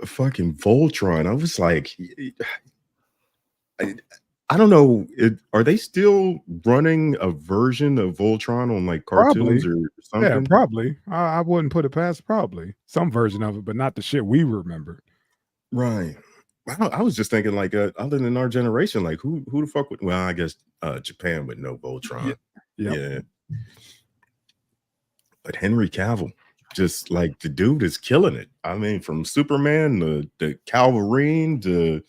fucking Voltron. I was like, I don't know. Are they still running a version of Voltron on like cartoons Probably. or something? Yeah, probably. I wouldn't put it past probably some version of it, but not the shit we remember. Right. I was just thinking like other than our generation, like who the fuck would? Well, I guess Japan would know Voltron. Yeah. But Henry Cavill, just like the dude is killing it. I mean, from Superman to Calvarine to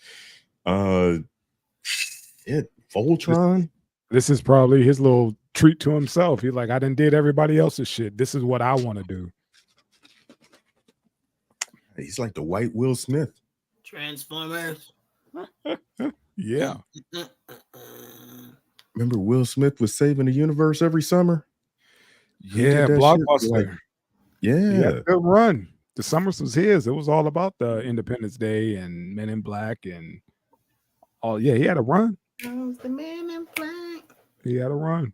Voltron. This is probably his little treat to himself. He's like, I done did everybody else's shit. This is what I want to do. He's like the white Will Smith. Transformers. Yeah. Remember Will Smith was saving the universe every summer? Yeah, blockbuster. Like, yeah. Good run. The summers was his. It was all about the Independence Day and Men in Black and all. Yeah, he had a run. The Man in Black. He had a run.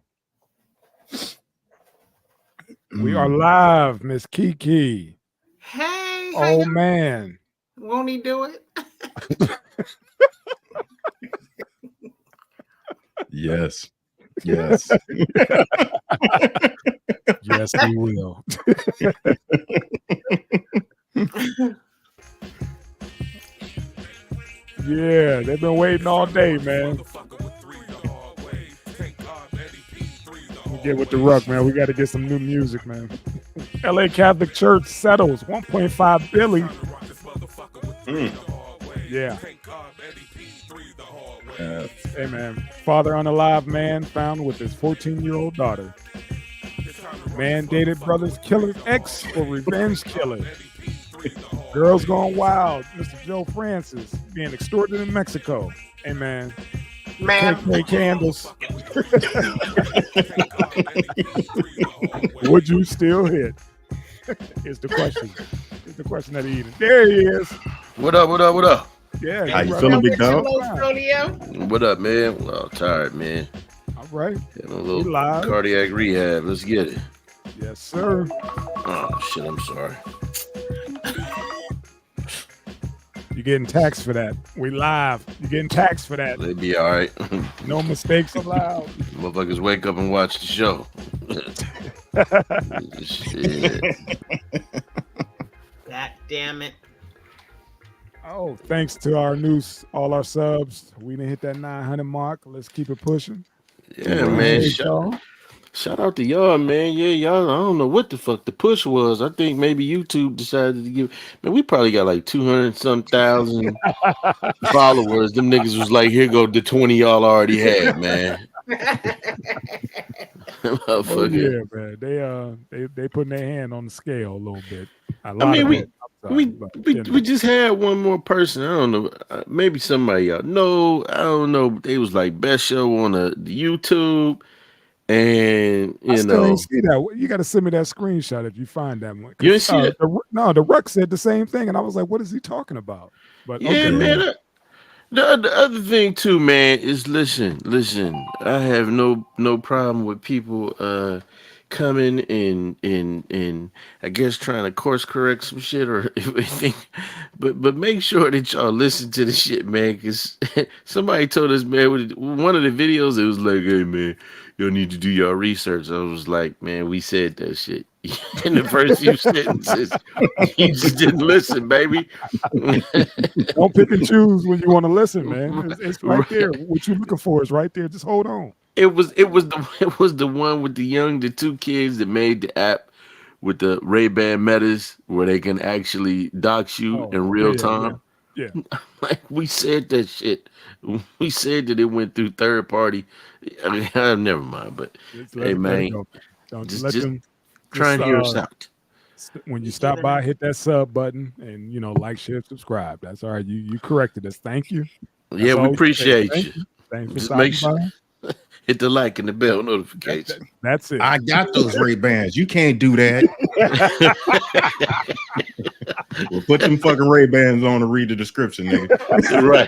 We are live, Miss Kiki. Hey. Oh man. Won't he do it? Yes. Yes. Yes, he will. Yeah, they've been waiting all day, man. We'll get with the ruck, man. We got to get some new music, man. LA Catholic Church settles $1.5 billion. Yeah. Hey, man. Father unalive man found with his 14-year-old daughter. Man dated brother's killer's ex for revenge killing. Girls gone wild. Mr. Joe Francis being extorted in Mexico. Hey, man. KK candles. Would you still hit? Is the question. Is the question that he eating. There he is. What up? What up? What up? Yeah. How you feeling, big dog? What up, man? Well, tired, man. All right. Having a little cardiac rehab. Let's get it. Yes, sir. Oh, shit. I'm sorry. You're getting taxed for that. We live. You're getting taxed for that. They be all right. No mistakes allowed. Motherfuckers wake up and watch the show. Shit. God damn it. Oh, thanks to all our subs. We didn't hit that 900 mark. Let's keep it pushing. Yeah, man. Shout out to y'all, man. Yeah, y'all. I don't know what the fuck the push was. I think maybe YouTube decided to give. Man, we probably got like 200-some-thousand followers. Them niggas was like, "Here go the 20 y'all already had, man." Oh, yeah, man. They putting their hand on the scale a little bit. I mean, we just had one more person. I don't know. Maybe somebody y'all know. I don't know. They was like best show on the YouTube. And I still ain't see that. You got to send me that screenshot if you find that one. You didn't see it? No, the Ruck said the same thing, and I was like, "What is he talking about?" But yeah, okay. Man. The other thing too, man, is listen. I have no problem with people coming and I guess trying to course correct some shit or anything, but make sure that y'all listen to the shit, man. Because somebody told us, man, with one of the videos, it was like, "Hey, man, you'll need to do your research." I was like, man, we said that shit in the first few sentences. You just didn't listen, baby. Don't pick and choose when you want to listen, man. It's right there. What you're looking for is right there. Just hold on. It was the one with the two kids that made the app with the Ray-Ban Metas where they can actually dox you in real time. Yeah. Like we said that shit. We said that it went through third party. I mean, never mind. But hey, man, just try and hear us out. When you stop by, hit that sub button and like, share, subscribe. That's all right. You corrected us. Thank you. Yeah, we appreciate you. Thanks for just make sure. Hit the like and the bell notification. That's it. I got those Ray-Bans. You can't do that. Well, put them fucking Ray-Bans on and read the description, nigga. Right.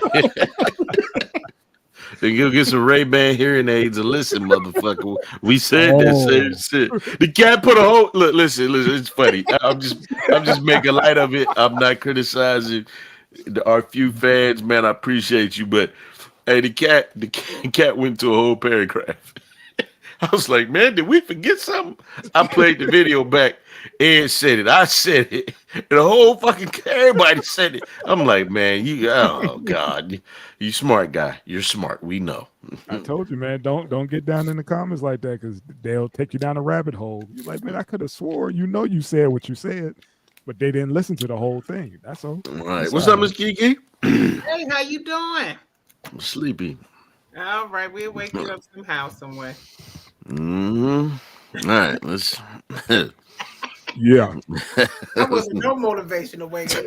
Then go get some Ray-Ban hearing aids and listen, motherfucker. We said that same shit. The cat put a whole listen. It's funny. I'm just making light of it. I'm not criticizing our few fans, man. I appreciate you, but hey, the cat went to a whole paragraph. I was like, man, did we forget something? I played the video back. Ed said it. I said it. And the whole fucking everybody said it. I'm like, man, oh God, you smart guy. You're smart. We know. I told you, man, don't get down in the comments like that because they'll take you down a rabbit hole. You're like, man, I could have swore you said what you said, but they didn't listen to the whole thing. That's all. All right. What's up, Miss Kiki? Hey, how you doing? I'm sleepy. All right, we'll wake you up somehow, some way. All right, let's. Yeah. That wasn't no motivation to wake up.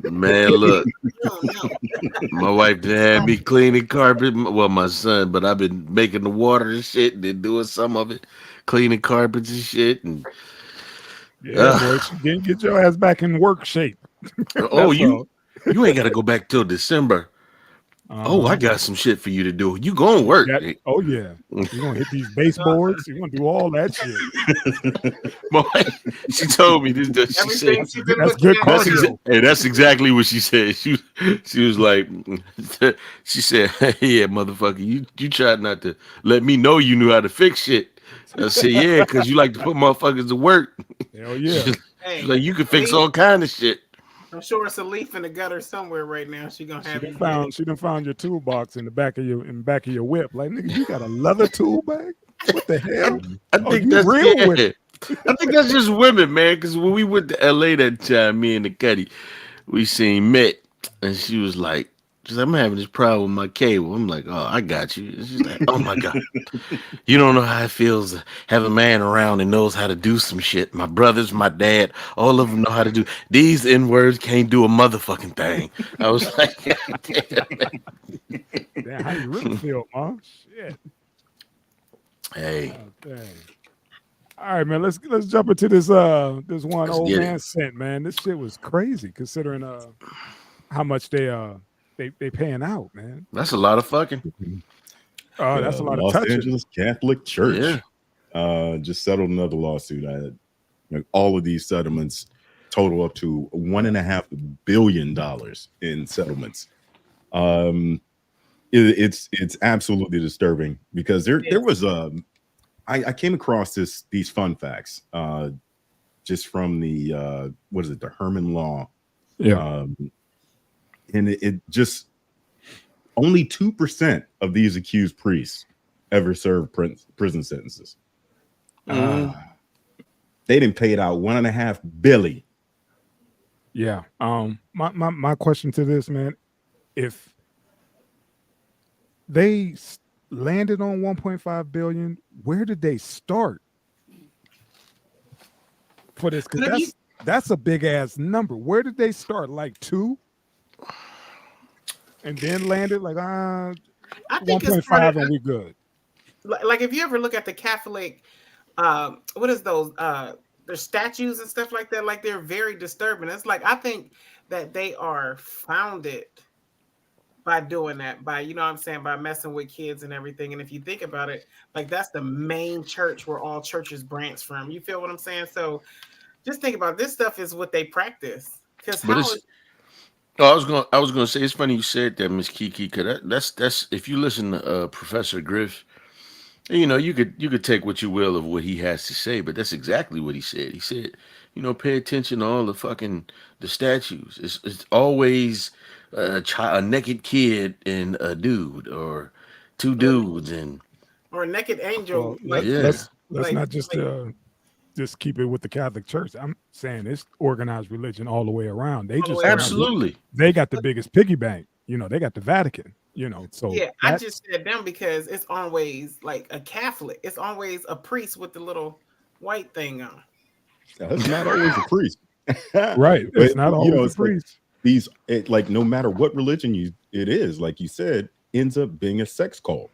Man, look, No. my wife done had me cleaning carpet. Well, my son, but I've been making the water and shit, and then doing some of it, cleaning carpets and shit. And boy, she didn't get your ass back in work shape. oh, you ain't got to go back till December. Oh, I got some shit for you to do. You gonna work? Oh yeah, you're gonna hit these baseboards. You're gonna do all that shit. My wife, she told me this. She said, "That's good cardio." Hey, that's exactly what she said. She was like, she said, "Yeah, motherfucker, you tried not to let me know you knew how to fix shit." I said, "Yeah, because you like to put motherfuckers to work." Hell yeah. She's like, you can fix all kind of shit. I'm sure it's a leaf in the gutter somewhere right now. She done found your toolbox in the back of your whip. Like, nigga, you got a leather tool bag? What the hell? I think that's real with it. I think that's just women, man. Because when we went to LA that time, me and the Cuddy, we seen Met, and she was like, I'm having this problem with my cable. I'm like, oh, I got you. She's like, oh my God. You don't know how it feels to have a man around and knows how to do some shit. My brothers, my dad, all of them know how to do. These N-words can't do a motherfucking thing. I was like, damn, how you really feel, Mom? Shit. Hey. Okay. All right, man. Let's jump into this one old man sent, man. This shit was crazy considering how much they paying out, man. That's a lot of fucking. Oh, that's a lot Los of touching. Angeles Catholic Church just settled another lawsuit. All of these settlements total up to $1.5 billion in settlements. It's absolutely disturbing because there was I came across these fun facts just from the the Herman Law. Yeah. And it just only 2% of these accused priests ever served prison sentences. They didn't pay it out $1.5 billion. Yeah. My question to this, man, if they landed on 1.5 billion, where did they start for this? Because that's a big ass number. Where did they start? Like 2? And then landed like I think 1.5 and we good. Like if you ever look at the Catholic, what is those? Their statues and stuff like that. Like they're very disturbing. It's like I think that they are founded by doing that, by by messing with kids and everything. And if you think about it, like that's the main church where all churches branch from. You feel what I'm saying? So just think about it. This stuff is what they practice. Because I was gonna say it's funny you said that, Miss Kiki, because that's if you listen to Professor Griff, you could take what you will of what he has to say, but that's exactly what he said. He said, pay attention to all the statues. It's always a naked kid and a dude, or two dudes, or a naked angel. Well, let's not just keep it with the Catholic Church. I'm saying it's organized religion all the way around. They just absolutely they got the biggest piggy bank. They got the Vatican. So I just said them because it's always like a Catholic. It's always a priest with the little white thing on. It's not always a priest, right? It's not always a priest. Like no matter what religion it is, like you said, ends up being a sex cult.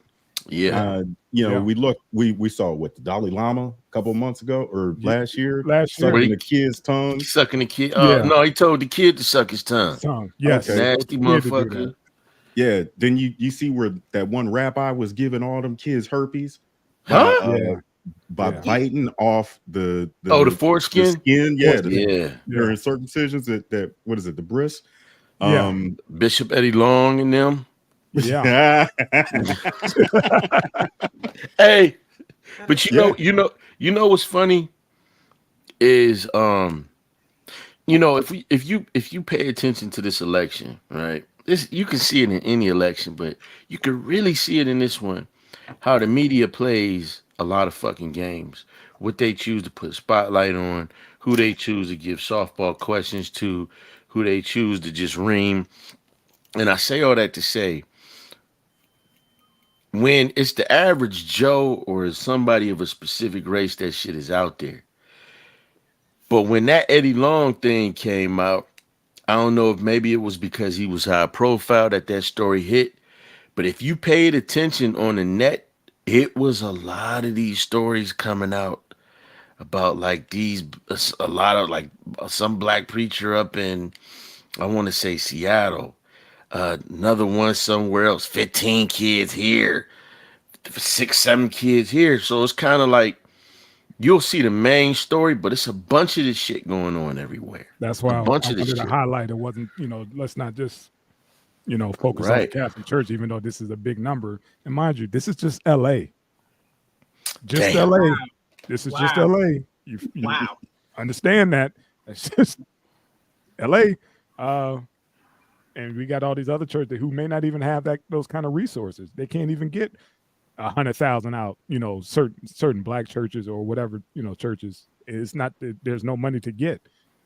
Yeah. We saw what the Dalai Lama a couple of months ago or last year sucking the kid's tongue. Sucking the kid. No, he told the kid to suck his tongue. Yes. Nasty motherfucker. Yeah, then you see where that one rabbi was giving all them kids herpes by Huh? biting off the foreskin? skin, Yeah. during circumcisions that what is it, the bris? Yeah. Bishop Eddie Long and them. Yeah. Hey, but you know what's funny is if you pay attention to this election, right? This you can see it in any election, but you can really see it in this one. How the media plays a lot of fucking games. What they choose to put a spotlight on, who they choose to give softball questions to, who they choose to just ream. And I say all that to say, when it's the average Joe or somebody of a specific race, that shit is out there. But when that Eddie Long thing came out, I don't know if maybe it was because he was high profile that story hit. But if you paid attention on the net, it was a lot of these stories coming out about like a lot of like some black preacher up in, I want to say Seattle, another one somewhere else, 15 kids here, 6, 7 kids here. So it's kind of like you'll see the main story, but it's a bunch of this shit going on everywhere. That's why I bunch of wanted this to shit. highlight it wasn't, let's not just, focus on the Catholic Church, even though this is a big number. And mind you, this is just LA. Just Damn. LA. This is just LA. You understand that. That's just LA. And we got all these other churches who may not even have those kind of resources. They can't even get 100,000 out, certain black churches or whatever, churches. It's not that there's no money to get.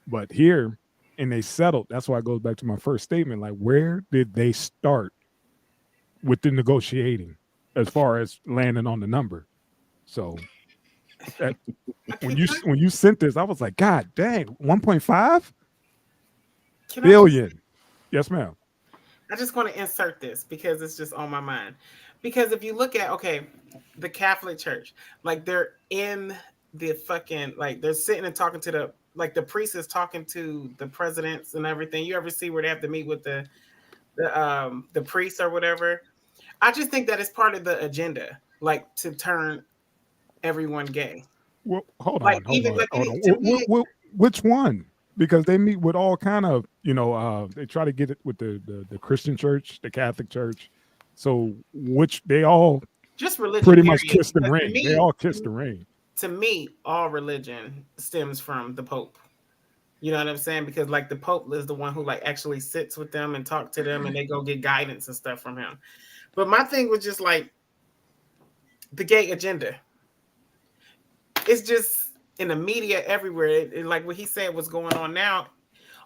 But here, and they settled. That's why it goes back to my first statement. Like, where did they start with the negotiating as far as landing on the number? So when you sent this, I was like, God dang, 1.5 billion. Yes, ma'am. I just want to insert this because it's just on my mind. Because if you look at, the Catholic Church, like they're in the fucking, like they're sitting and talking to the priest is talking to the presidents and everything. You ever see where they have to meet with the priest or whatever? I just think that it's part of the agenda, like to turn everyone gay. Well, hold on. Which one? Because they meet with all kind of, they try to get it with the Christian church, the Catholic church. So which they all just religion pretty much kiss the ring. They all kiss the ring. To me, all religion stems from the Pope. You know what I'm saying? Because like the Pope is the one who like actually sits with them and talk to them and they go get guidance and stuff from him. But my thing was just like the gay agenda. It's just in the media everywhere. Like what he said was going on now.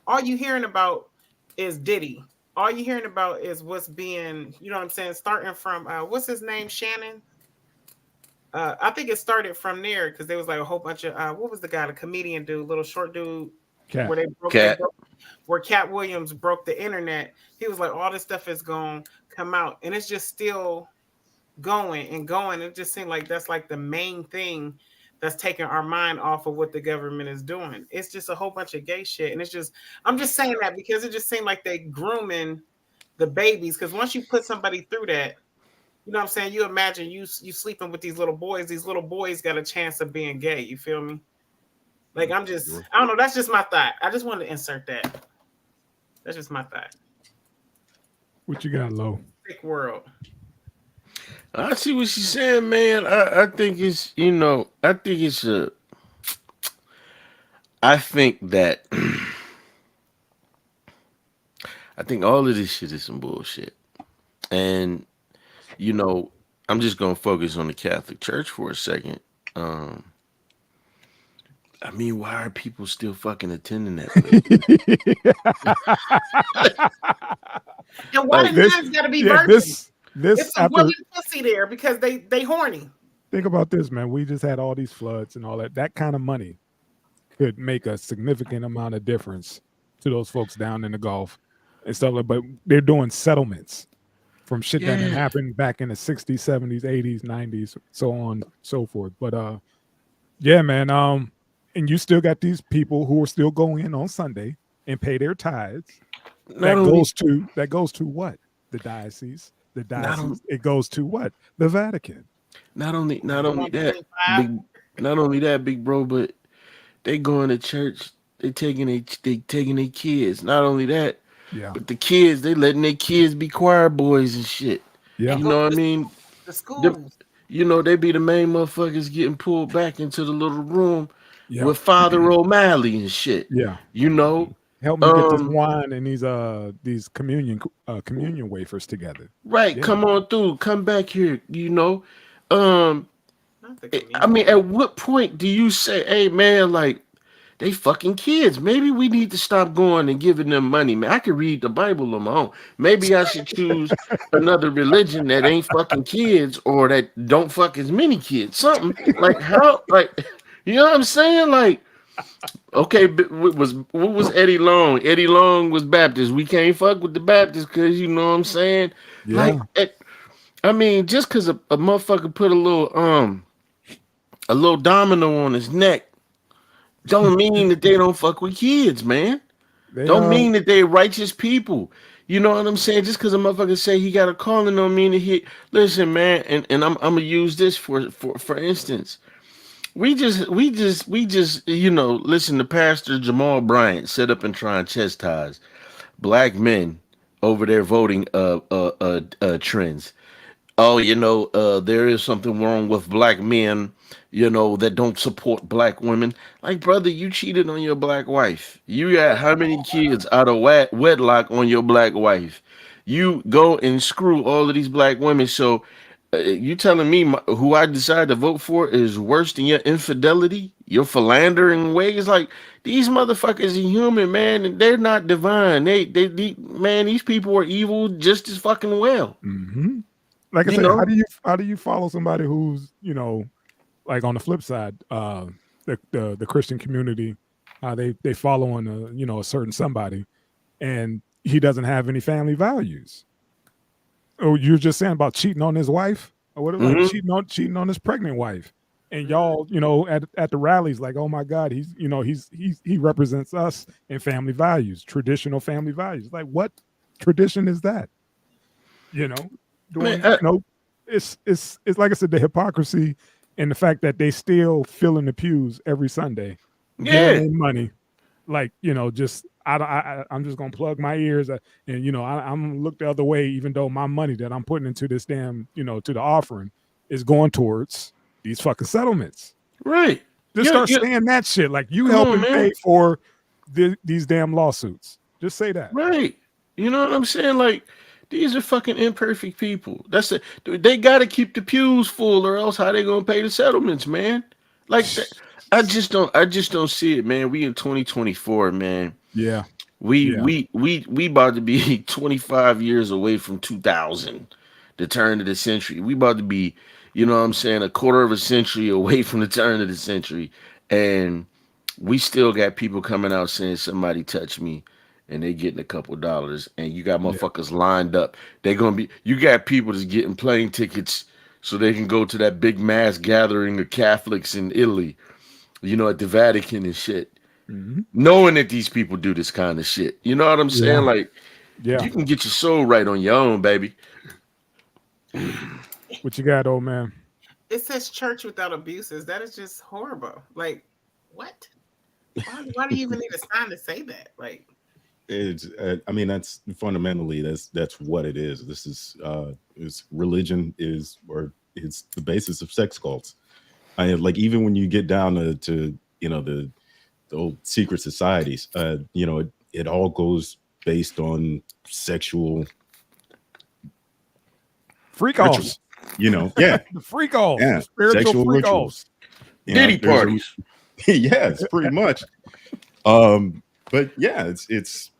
All you hearing about is Diddy. All you hearing about is what's being, you know what I'm saying? Starting from, what's his name? Shannon? I think it started from there because there was like a whole bunch of, what was the guy, the comedian dude, little short dude, Cat. where Cat Williams broke the internet. He was like, all this stuff is going to come out. And it's just still going and going. It just seemed like that's like the main thing that's taking our mind off of what the government is doing. It's just a whole bunch of gay shit. And it's just, I'm just saying that because it just seemed like they grooming the babies. Because once you put somebody through that, you know what I'm saying? You imagine you sleeping with these little boys got a chance of being gay. You feel me? Like I don't know. That's just my thought. I just wanted to insert that. That's just my thought. What you got, Lo? Sick world. I see what she's saying, man. I think it's, I think that I think all of this shit is some bullshit. And, I'm just going to focus on the Catholic Church for a second. I mean, why are people still fucking attending that place? And why the nuns got to be virgins? It's a woman pussy there because they horny. Think about this, man. We just had all these floods and all that. That kind of money could make a significant amount of difference to those folks down in the Gulf and stuff like. But they're doing settlements from shit that happened back in the 60s, 70s, 80s, 90s, so on, so forth. But yeah, man. And you still got these people who are still going in on Sunday and pay their tithes. That goes to what? the diocese. The Not on- diocese, it goes to what? The Vatican. Not only that, 1.5. big bro, but they going to church. They taking their kids. Not only that, Yeah. but the kids, they letting their kids be choir boys and shit. Yeah. You know what I mean? The schools. You know, they be the main motherfuckers getting pulled back into the little room Yeah. with Father O'Malley and shit. Yeah. You know, Help me get this wine and these communion wafers together. right? Yeah. Come on through. Come back here. You know, Not the I mean, at what point do you say, "Hey, man, like they fucking kids. Maybe we need to stop going and giving them money, man. I could read the Bible on my own. Maybe I should choose another religion that ain't fucking kids or that don't fuck as many kids. Something like how, like, you know what I'm saying? Like, okay, but what was Eddie Long? Eddie Long was Baptist. We can't fuck with the Baptists because you know what I'm saying? Yeah. Like, I mean, just because a motherfucker put a little domino on his neck. Don't mean that they don't fuck with kids, man. Don't mean that they righteous people. You know what I'm saying? Just because a motherfucker say he got a calling don't mean that he listen, man. And I'm gonna use this for instance. We just you know listen to Pastor Jamal Bryant sit up and try and chastise black men over their voting trends. Oh, you know, there is something wrong with black men, you know, that don't support black women. Like, brother, you cheated on your black wife. You got how many kids out of wedlock on your black wife? You go and screw all of these black women. So you telling me who I decide to vote for is worse than your infidelity, your philandering ways? Like, these motherfuckers are human, man, and they're not divine. They man, these people are evil just as fucking well. Mm-hmm. Like I said, how do you follow somebody who's, you know, like on the flip side, the Christian community, they follow on a certain somebody, and he doesn't have any family values. Oh, you're just saying about cheating on his wife, or what? Like cheating on his pregnant wife, and y'all, you know, at the rallies, like, oh my God, he represents us in family values, traditional family values. Like, what tradition is that? You know. It's like I said, the hypocrisy and the fact that they still fill in the pews every Sunday, getting money, like, you know, just I'm just gonna plug my ears and you know I'm gonna look the other way, even though my money that I'm putting into this damn, you know, to the offering is going towards these fucking settlements. Right. Just start saying that shit, like you helping pay for these damn lawsuits. Just say that. Right. You know what I'm saying? Like, these are fucking imperfect people. That's it. They got to keep the pews full, or else how they gonna pay the settlements, man? Like, I just don't see it, man. We in 2024, man. Yeah. We about to be 25 years away from 2000, the turn of the century. We about to be, you know what I'm saying, a quarter of a century away from the turn of the century, and we still got people coming out saying somebody touched me. And they getting a couple dollars, and you got motherfuckers lined up. You got people that's getting plane tickets so they can go to that big mass gathering of Catholics in Italy, you know, at the Vatican and shit. Mm-hmm. Knowing that these people do this kind of shit. You know what I'm saying? Like, you can get your soul right on your own, baby. What you got, old man? It says church without abuses. That is just horrible. Like, what? Why do you even need a sign to say that? Like, it's I mean, that's fundamentally that's what it is. This is religion it's the basis of sex cults. Like, even when you get down to you know the old secret societies, you know, it all goes based on sexual freak offs. You know, the freak offs, sexual freak rituals, Diddy parties. Yes, pretty much. But yeah, it's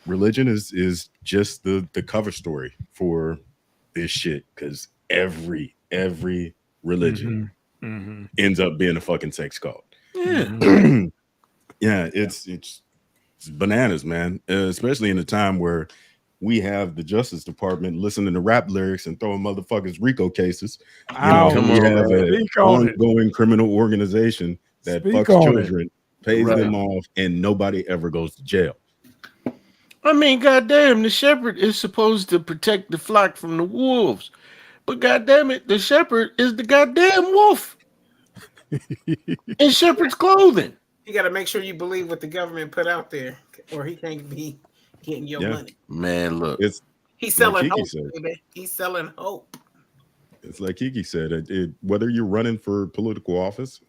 religion is just the cover story for this shit, because every religion ends up being a fucking sex cult. Yeah. Yeah, it's bananas, man. Especially in a time where we have the Justice Department listening to rap lyrics and throwing motherfuckers RICO cases. We have an ongoing criminal organization that fucks children, pays them off, and nobody ever goes to jail. I mean, goddamn, the shepherd is supposed to protect the flock from the wolves, but goddamn it, the shepherd is the goddamn wolf in shepherd's clothing. You got to make sure you believe what the government put out there, or he can't be getting your money. Man, look, It's He's like selling Kiki hope, said. baby. He's selling hope. It's like Kiki said. Whether you're running for political office,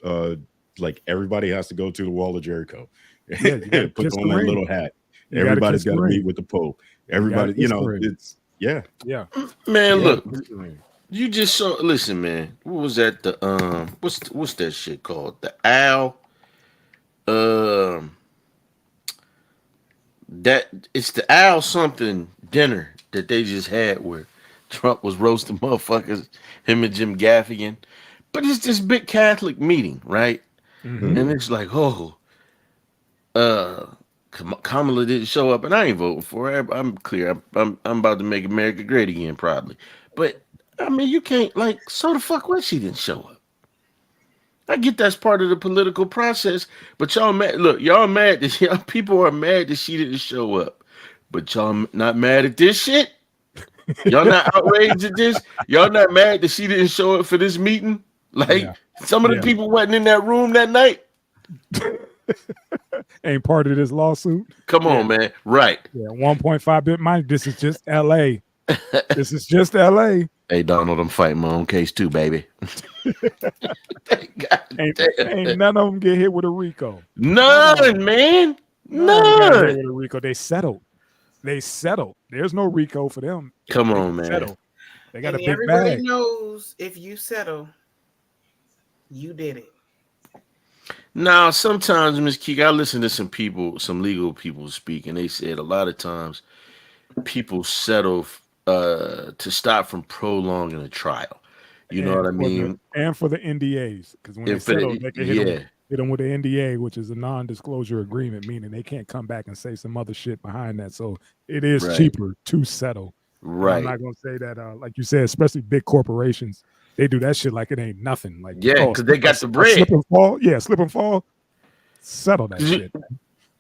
like everybody has to go to the Wall of Jericho, Yeah, you gotta put kiss on the that ring. little hat. You gotta Everybody's kiss the got to ring. meet with the Pope. Everybody, kiss the you know, ring. it's yeah. man, Yeah. look. You just saw. Listen, man. What was that? The what's that shit called? The owl. That it's the owl something dinner that they just had where Trump was roasting motherfuckers, him and Jim Gaffigan. But it's this big Catholic meeting, right? Mhm. And it's like, Kamala didn't show up, and I ain't voting for her. I'm clear. I'm about to make America great again, probably. But I mean, you can't so the fuck what she didn't show up. I get that's part of the political process, but y'all mad. Look, y'all mad that y'all people are mad that she didn't show up, but y'all not mad at this shit. Y'all not outraged at this. Y'all not mad that she didn't show up for this meeting. Some of the people wasn't in that room that night. Ain't part of this lawsuit. Come on, man. Right. Yeah, 1.5 billion. Mind, this is just L.A. This is just L.A. Hey, Donald, I'm fighting my own case too, baby. Ain't none of them get hit with a RICO. None, man. None got hit None. with a RICO. They settled. There's no RICO for them. Come They on, man. settle. They got And a big everybody bag. knows if you settle, you did it. Now, sometimes, Miss Keek, I listen to some legal people speak, and they said a lot of times people settle to stop from prolonging a trial. You know what I mean? And for the NDAs, because when they And for settle, the- they can yeah. hit them with the NDA, which is a non-disclosure agreement, meaning they can't come back and say some other shit behind that. So it is Right. cheaper to settle. And Right. I'm not gonna say that, like you said, especially big corporations, they do that shit like it ain't nothing. Like, Yeah, 'cause they got the bread. Slip and fall. Yeah, slip and fall. Settle that shit.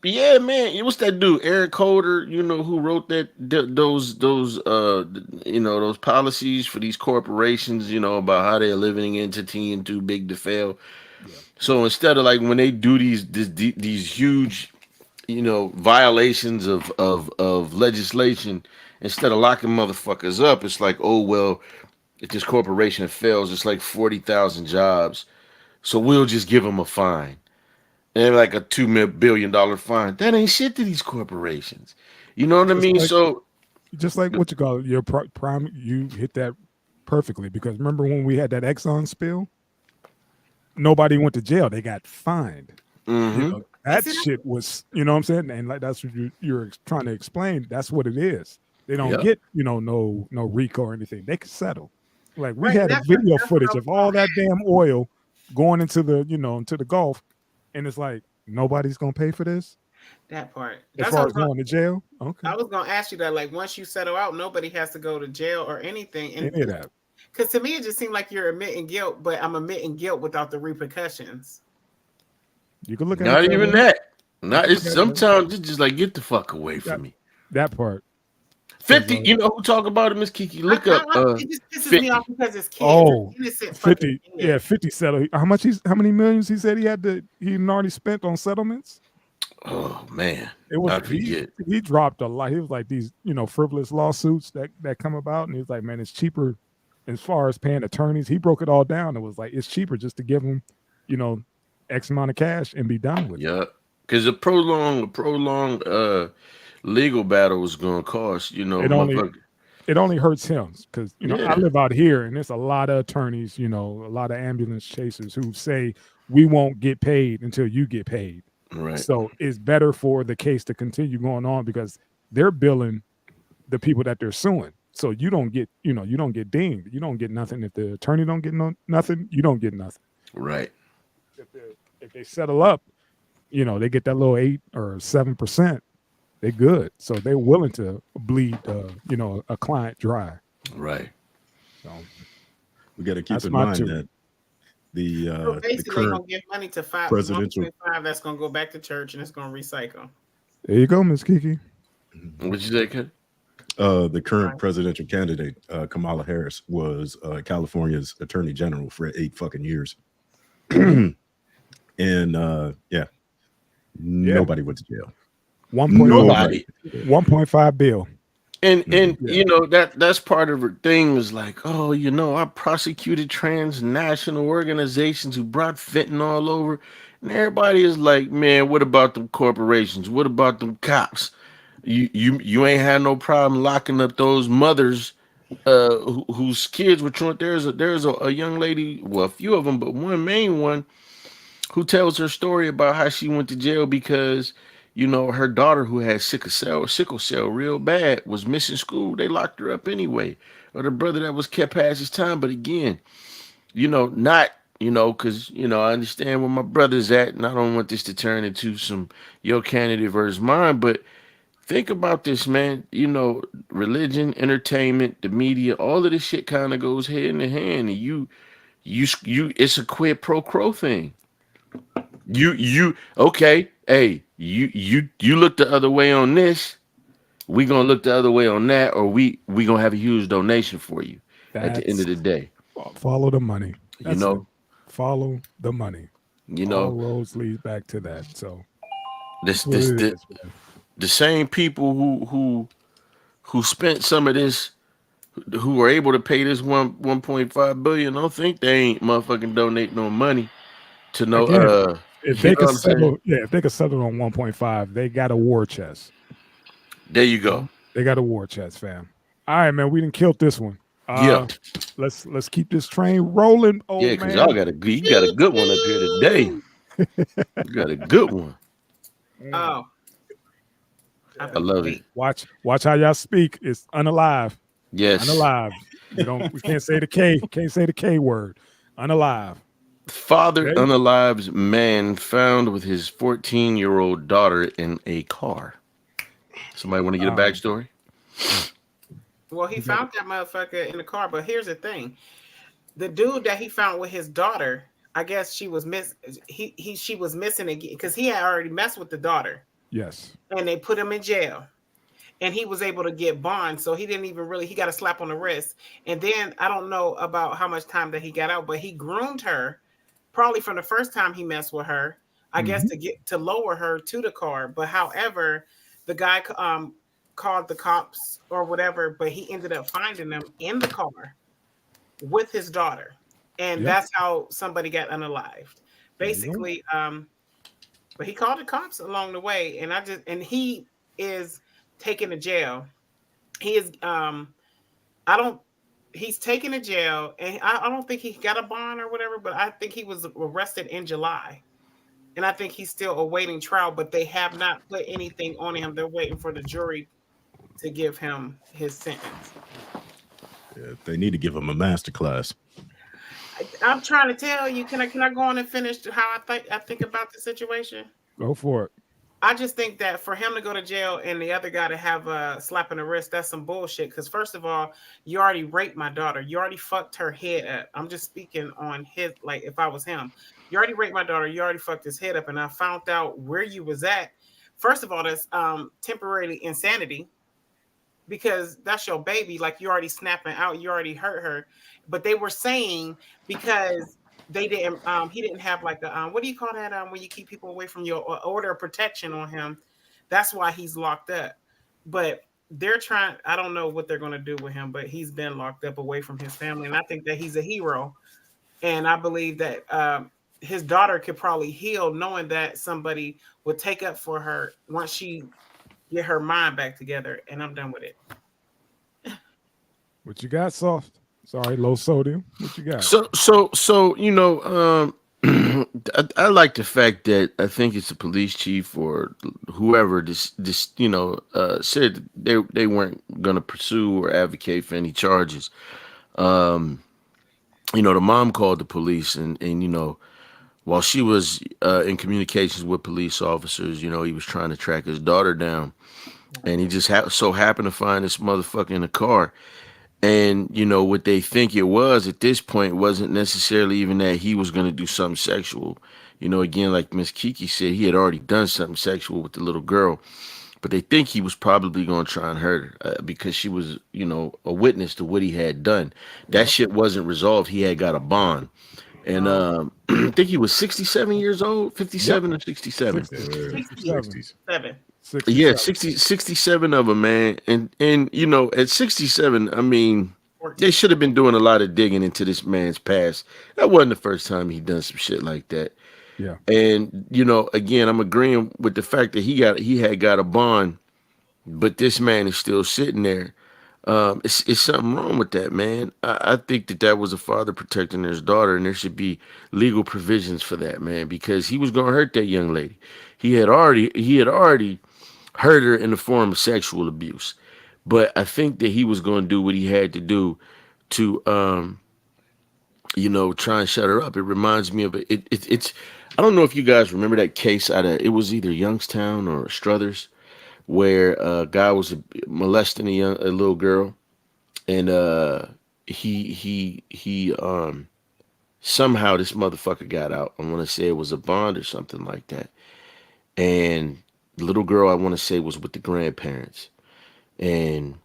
Yeah, man. What's that dude, Eric Holder? You know who wrote those policies for these corporations? You know about how they're a living entity and too big to fail. Yeah. So instead of like when they do these huge, violations of legislation, instead of locking motherfuckers up, it's like, oh well, if this corporation fails, it's like 40,000 jobs, so we'll just give them a fine. And like a $2 billion fine. That ain't shit to these corporations. You know what I mean? So just like what you call it, your prime, you hit that perfectly, because remember when we had that Exxon spill? Nobody went to jail. They got fined. mhm. That shit was, you know what I'm saying? And like that's what you're trying to explain. That's what it is. They don't Yep. get, no RICO or anything. They can settle. Like we Right, had a that's what- video that's what footage I of all that damn oil going into the Gulf, and it's like nobody's gonna pay for this That part. as That's far what as going to jail. Okay, I was gonna ask you that. Like once you settle out, nobody has to go to jail or anything. And any of that. because to me, it just seemed like you're admitting guilt, but I'm admitting guilt without the repercussions. You can look at Not it even way. that. Not it's Okay. sometimes it's just like get the fuck away from me. That part. 50. You know who talk about it, Miss Kiki? Look up. It just pisses 50. me off because it's kids. Oh, It's innocent 50. fucking kids. Yeah, 50 settled. How many millions he said he already spent on settlements? Oh man, It was I forget. he dropped a lot. He was like these, frivolous lawsuits that come about, and he's like, man, it's cheaper as far as paying attorneys. He broke it all down. It was like it's cheaper just to give them, X amount of cash and be done with it. Yeah, because a prolonged legal battle is gonna cost. It only hurts him because Yeah. I live out here, and there's a lot of attorneys, a lot of ambulance chasers who say we won't get paid until you get paid. Right. So it's better for the case to continue going on because they're billing the people that they're suing. So you don't get, you don't get dinged. You don't get nothing. If the attorney don't get nothing, you don't get nothing. Right. If they settle up, they get that little 8 or 7%. They're good. So they're willing to bleed, a client dry. Right. So We got to keep That's in my mind two. that So the basically, they're current gonna give money to presidential- 1.5 that's gonna go back to church and it's gonna recycle. there you go, Miss Kiki. What'd you say, Ken? The current presidential candidate, Kamala Harris, was California's attorney general for 8 fucking years. And nobody went to jail. 1.5 bill. And you know that's part of her thing was like, oh, you know, I prosecuted transnational organizations who brought fentanyl over, and everybody is like, man, what about them corporations? What about them cops? You ain't had no problem locking up those mothers whose kids were truant. There's a young lady, well, a few of them, but one main one who tells her story about how she went to jail because, you know, her daughter who had sickle cell real bad was missing school. They locked her up anyway. Or the brother that was kept past his time. But again, you know, not, you know, because, you know, I understand where my brother's at, and I don't want this to turn into some your candidate versus mine. But think about this, man. You know, religion, entertainment, the media, all of this shit kind of goes hand in hand. And you, it's a quid pro quo thing. Okay, hey, you look the other way on this, we gonna look the other way on that, or we gonna have a huge donation for you at the end of the day. Follow the money. You know, follow the money. You know, all roads lead back to that. So the same people who spent some of this, who were able to pay this 1.5 billion, don't think they ain't motherfucking donate no money to no Again, if they could settle, if they could settle on 1.5, they got a war chest. There you go. They got a war chest, fam. All right, man. We done killed this one. Let's keep this train rolling. Yeah, because y'all got a good one up here today. You got a good one. Oh, I love it. Watch how y'all speak. It's unalive. Yes, unalive. We can't say the K. Can't say the K word. Unalive. Father unalive man found with his 14-year-old daughter in a car. Somebody want to get a backstory? Well, he found that motherfucker in the car, but here's the thing: the dude that he found with his daughter, I guess she was she was missing again because he had already messed with the daughter. Yes, and they put him in jail, and he was able to get bond, so he didn't even he got a slap on the wrist, and then I don't know about how much time that he got out, but he groomed her. Probably from the first time he messed with her, I guess to lower her to the car. But however, the guy called the cops or whatever, but he ended up finding them in the car with his daughter, and that's how somebody got unalived. Basically, but he called the cops along the way, and he is taken to jail. He is he's taken to jail, and I don't think he got a bond or whatever, but I think he was arrested in July. And I think he's still awaiting trial, but they have not put anything on him. They're waiting for the jury to give him his sentence. Yeah, they need to give him a master class. I'm trying to tell you, can I go on and finish how I think about the situation? Go for it. I just think that for him to go to jail and the other guy to have a slap in the wrist, that's some bullshit. Because first of all, you already raped my daughter. You already fucked her head up. I'm just speaking on his, like if I was him. You already raped my daughter. You already fucked his head up. And I found out where you was at. First of all, that's temporary insanity. Because that's your baby. Like you already snapping out. You already hurt her. But they were saying because they didn't he didn't have like a what do you call that when you keep people away from your order of protection on him. That's why he's locked up. But they're trying, I don't know what they're going to do with him, but he's been locked up away from his family, and I think that he's a hero. And I believe that his daughter could probably heal knowing that somebody would take up for her once she get her mind back together. And I'm done with it. What you got, Soft? Sorry, low sodium. What you got? So you know, I like the fact that I think it's the police chief or whoever this you know said they weren't going to pursue or advocate for any charges. You know, the mom called the police and you know, while she was in communications with police officers, you know, he was trying to track his daughter down, and he just so happened to find this motherfucker in the car. And, you know, what they think it was at this point wasn't necessarily even that he was going to do something sexual. You know, again, like Miss Kiki said, he had already done something sexual with the little girl. but they think he was probably going to try and hurt her because she was, a witness to what he had done. That shit wasn't resolved. He had got a bond. And I think he was 67 years old, 57 or 67. 67. 60. Yeah, 67 of them, man. And at 67, I mean, they should have been doing a lot of digging into this man's past. That wasn't the first time he done some shit like that. Yeah. And again, I'm agreeing with the fact that he had got a bond, but this man is still sitting there. It's something wrong with that, man. I think that was a father protecting his daughter, and there should be legal provisions for that, man, because he was gonna hurt that young lady. He had already hurt her in the form of sexual abuse, but I think that he was gonna do what he had to do to try and shut her up. It reminds me of it's. I don't know if you guys remember that case it was either Youngstown or Struthers, where a guy was molesting a little girl, and he somehow this motherfucker got out. I want to say it was a bond or something like that, and the little girl, I want to say, was with the grandparents, and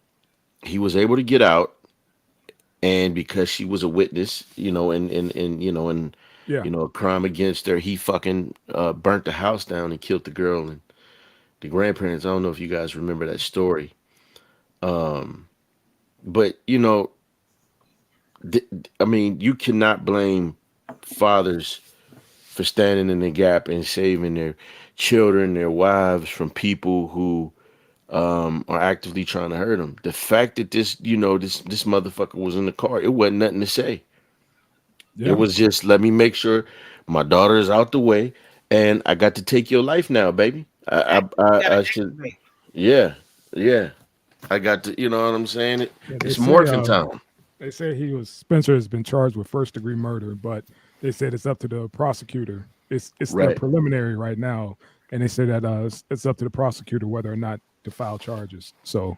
he was able to get out, and because she was a witness, a crime against her, he fucking burnt the house down and killed the girl and the grandparents. I don't know if you guys remember that story. But I mean, you cannot blame fathers for standing in the gap and saving their children, their wives from people who are actively trying to hurt them. The fact that this motherfucker was in the car, it wasn't nothing to say. Yeah. It was just, let me make sure my daughter is out the way, and I got to take your life now, baby. I should, yeah. I got to, you know what I'm saying? It's morphin' time. They say Spencer has been charged with first-degree murder, but they said it's up to the prosecutor. It's still preliminary right now, and they say that it's up to the prosecutor whether or not to file charges. So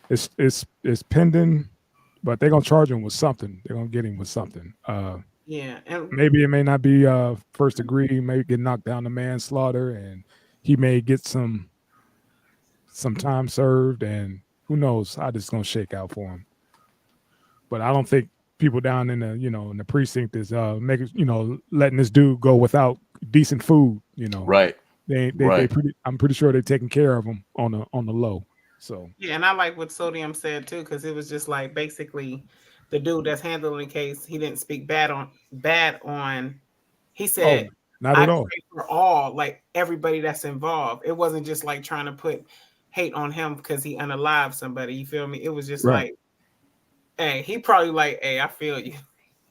it's pending, but they're gonna charge him with something. They're gonna get him with something. And maybe it may not be first degree. May get knocked down to manslaughter, and he may get some time served, and who knows how this is gonna shake out for him. But I don't think people down in the in the precinct is letting this dude go without decent food. Right. I'm pretty sure they're taking care of him on the low. So and I like what Sodium said too, because it was just like basically the dude that's handling the case, he didn't speak bad on. He said, not at all. For all, like everybody that's involved. It wasn't just like trying to put hate on him because he unalived somebody. You feel me? It was just like, hey, he probably like, hey, I feel you.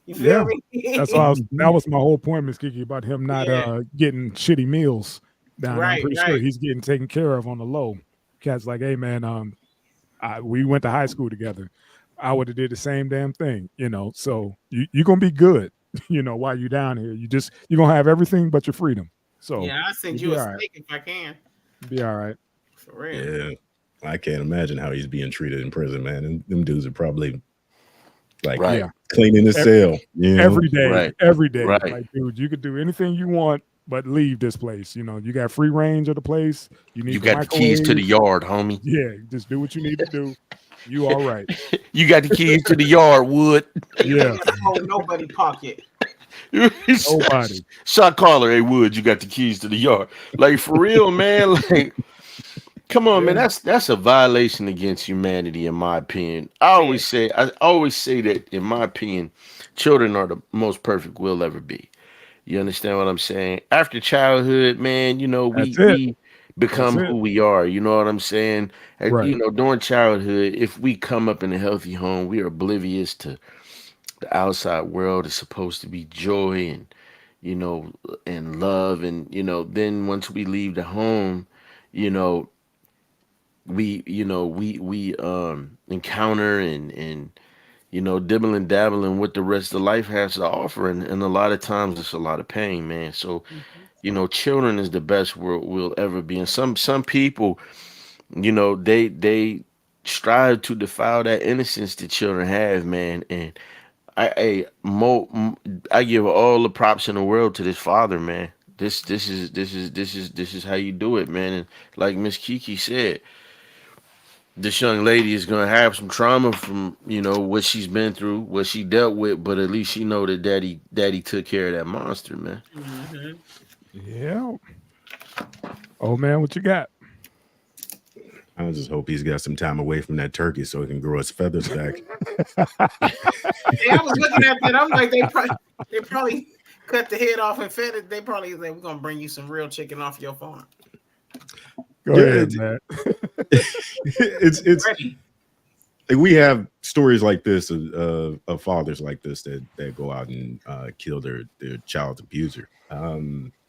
You feel me? That's why that was my whole point, Miss Kiki, about him not getting shitty meals down. I'm pretty sure he's getting taken care of on the low. Cat's like, hey man, we went to high school together. I would have did the same damn thing, So you're gonna be good, while you're down here. You're gonna have everything but your freedom. So I'll send you a steak if I can. Be all right. For real. Yeah. I can't imagine how he's being treated in prison, man. And them dudes are probably cleaning the cell every day. Right. Like, dude, you could do anything you want but leave this place. You got free range of the place. You got the keys to the yard, homie. Yeah, just do what you need to do. You all right. You got the keys to the yard, Wood. Yeah. Nobody pocket. Nobody. Shot caller, hey Wood, you got the keys to the yard. Like, for real, man. Like, come on, man. That's a violation against humanity, in my opinion. I always say that, in my opinion, children are the most perfect we'll ever be. You understand what I'm saying? After childhood, man, we become who we are. You know what I'm saying? Right. During childhood, if we come up in a healthy home, we are oblivious to the outside world. Is supposed to be joy and and love, and then once we leave the home, we encounter and dibble and dabble in what the rest of life has to offer, and a lot of times it's a lot of pain, man. So children is the best we'll ever be, and some people they strive to defile that innocence that children have, man. And I give all the props in the world to this father, man. This is how you do it, man. And like Miss Kiki said, this young lady is gonna have some trauma from what she's been through, what she dealt with, but at least she know that daddy took care of that monster, man. Mhm. Yeah. Oh man, what you got? I just hope he's got some time away from that turkey so he can grow his feathers back. Yeah, I was looking at that. I'm like, they probably cut the head off and fed it. They probably like, we're gonna bring you some real chicken off your farm. Go ahead, man. It's Ready. like we have stories like this of fathers like this that go out and kill their child abuser.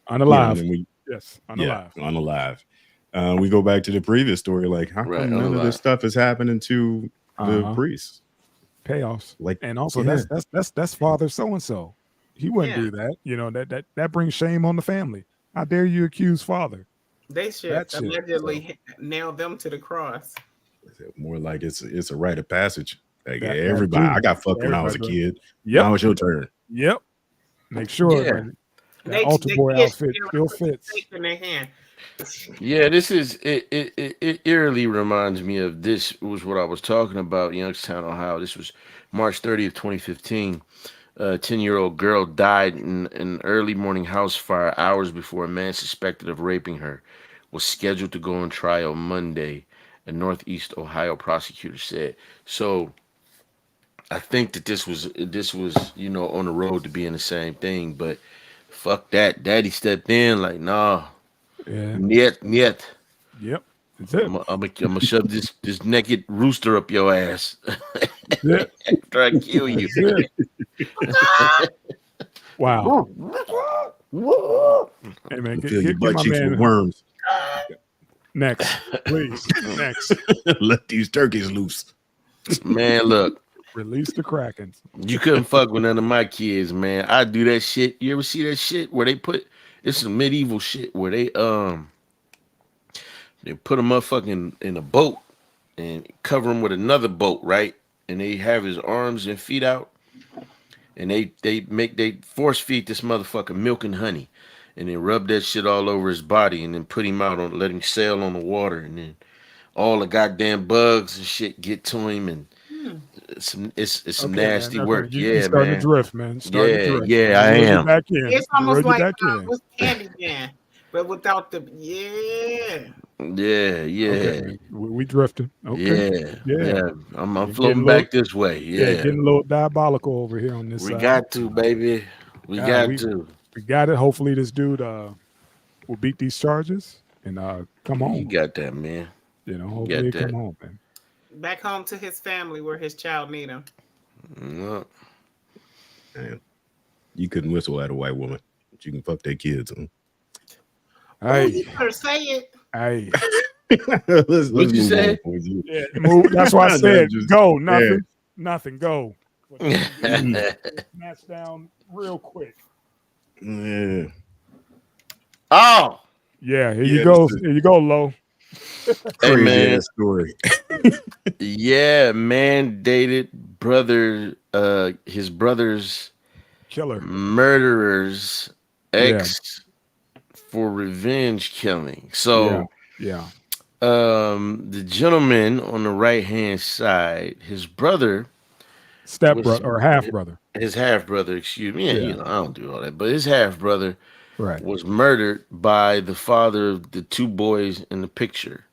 Unalive. Yes, unalive. Yeah, unalive. We go back to the previous story. Like, how Right, come none of unalive. this stuff is happening to the priests? Payoffs. Like, And also yeah. that's father so and so. He wouldn't do that. That brings shame on the family. How dare you accuse father? They should That shit. allegedly nail them to the cross. More like it's a rite of passage. Like That everybody, too. I got fucked when I was a Everybody. kid. Yep. Now it's your turn. Yep. Make sure Yeah. that altar boy kids outfit feel still like with a fits. stake in their hand. Yeah, this is it eerily reminds me of this was what I was talking about, Youngstown, Ohio. This was March 30th, 2015. A 10-year-old girl died in an early morning house fire hours before a man suspected of raping her was scheduled to go on trial Monday, a Northeast Ohio prosecutor said. So I think that this was on the road to being the same thing, but fuck that. Daddy stepped in like, nah, Yeah. niet. Yep. That's it. I'm gonna shove this naked rooster up your ass Yeah. after I kill you. That's it. Wow. Hey man, Fill your get butt my cheeks with man worms. next, please. Next. Let these turkeys loose. Man, look, Release the Krakens. you couldn't fuck with none of my kids, man. I do that shit. You ever see that shit where they put it's some medieval shit where they put a motherfucking in a boat and cover him with another boat, right? And they have his arms and feet out, and they force feed this motherfucker milk and honey, and then rub that shit all over his body, and then put him out on let him sail on the water, and then all the goddamn bugs and shit get to him, and it's some Okay, nasty man. work. Okay. Yeah, You starting man. to drift, man. Starting to Yeah, drift. yeah, I Reel you am. back in. It's almost Reel you like back in. what's Candyman, but without the Yeah, yeah, Okay, man. We drifting. Okay. yeah, Yeah. yeah. I'm Getting floating a little- back this way. Yeah, getting a little diabolical over here on this we side. got to, baby. We Yeah, got we- to. We got it. Hopefully this dude will beat these charges and come You home. got that, man. Hopefully he that. come home, man. back home to his family where his child need him. Yeah. Man, you couldn't whistle at a white woman, but you can fuck their kids. Huh? Oh, you Hey, better say it. hey. let's What'd you move say? on, boys. Yeah, move. That's why I said Just- go. Nothing. Go. Yeah. Snatch down real quick. Yeah. Oh, Yeah, here Yeah, you go. this is- Here you go, Lo. hey Crazy man. ass story. Yeah, man dated brother, his brother's Killer. murderer's ex for revenge killing. So, Yeah. the gentleman on the right hand side, his brother, Step Was- brother or half brother. his half brother, excuse me. Yeah, Yeah. I don't do all that, but his half brother Right. was murdered by the father of the two boys in the picture.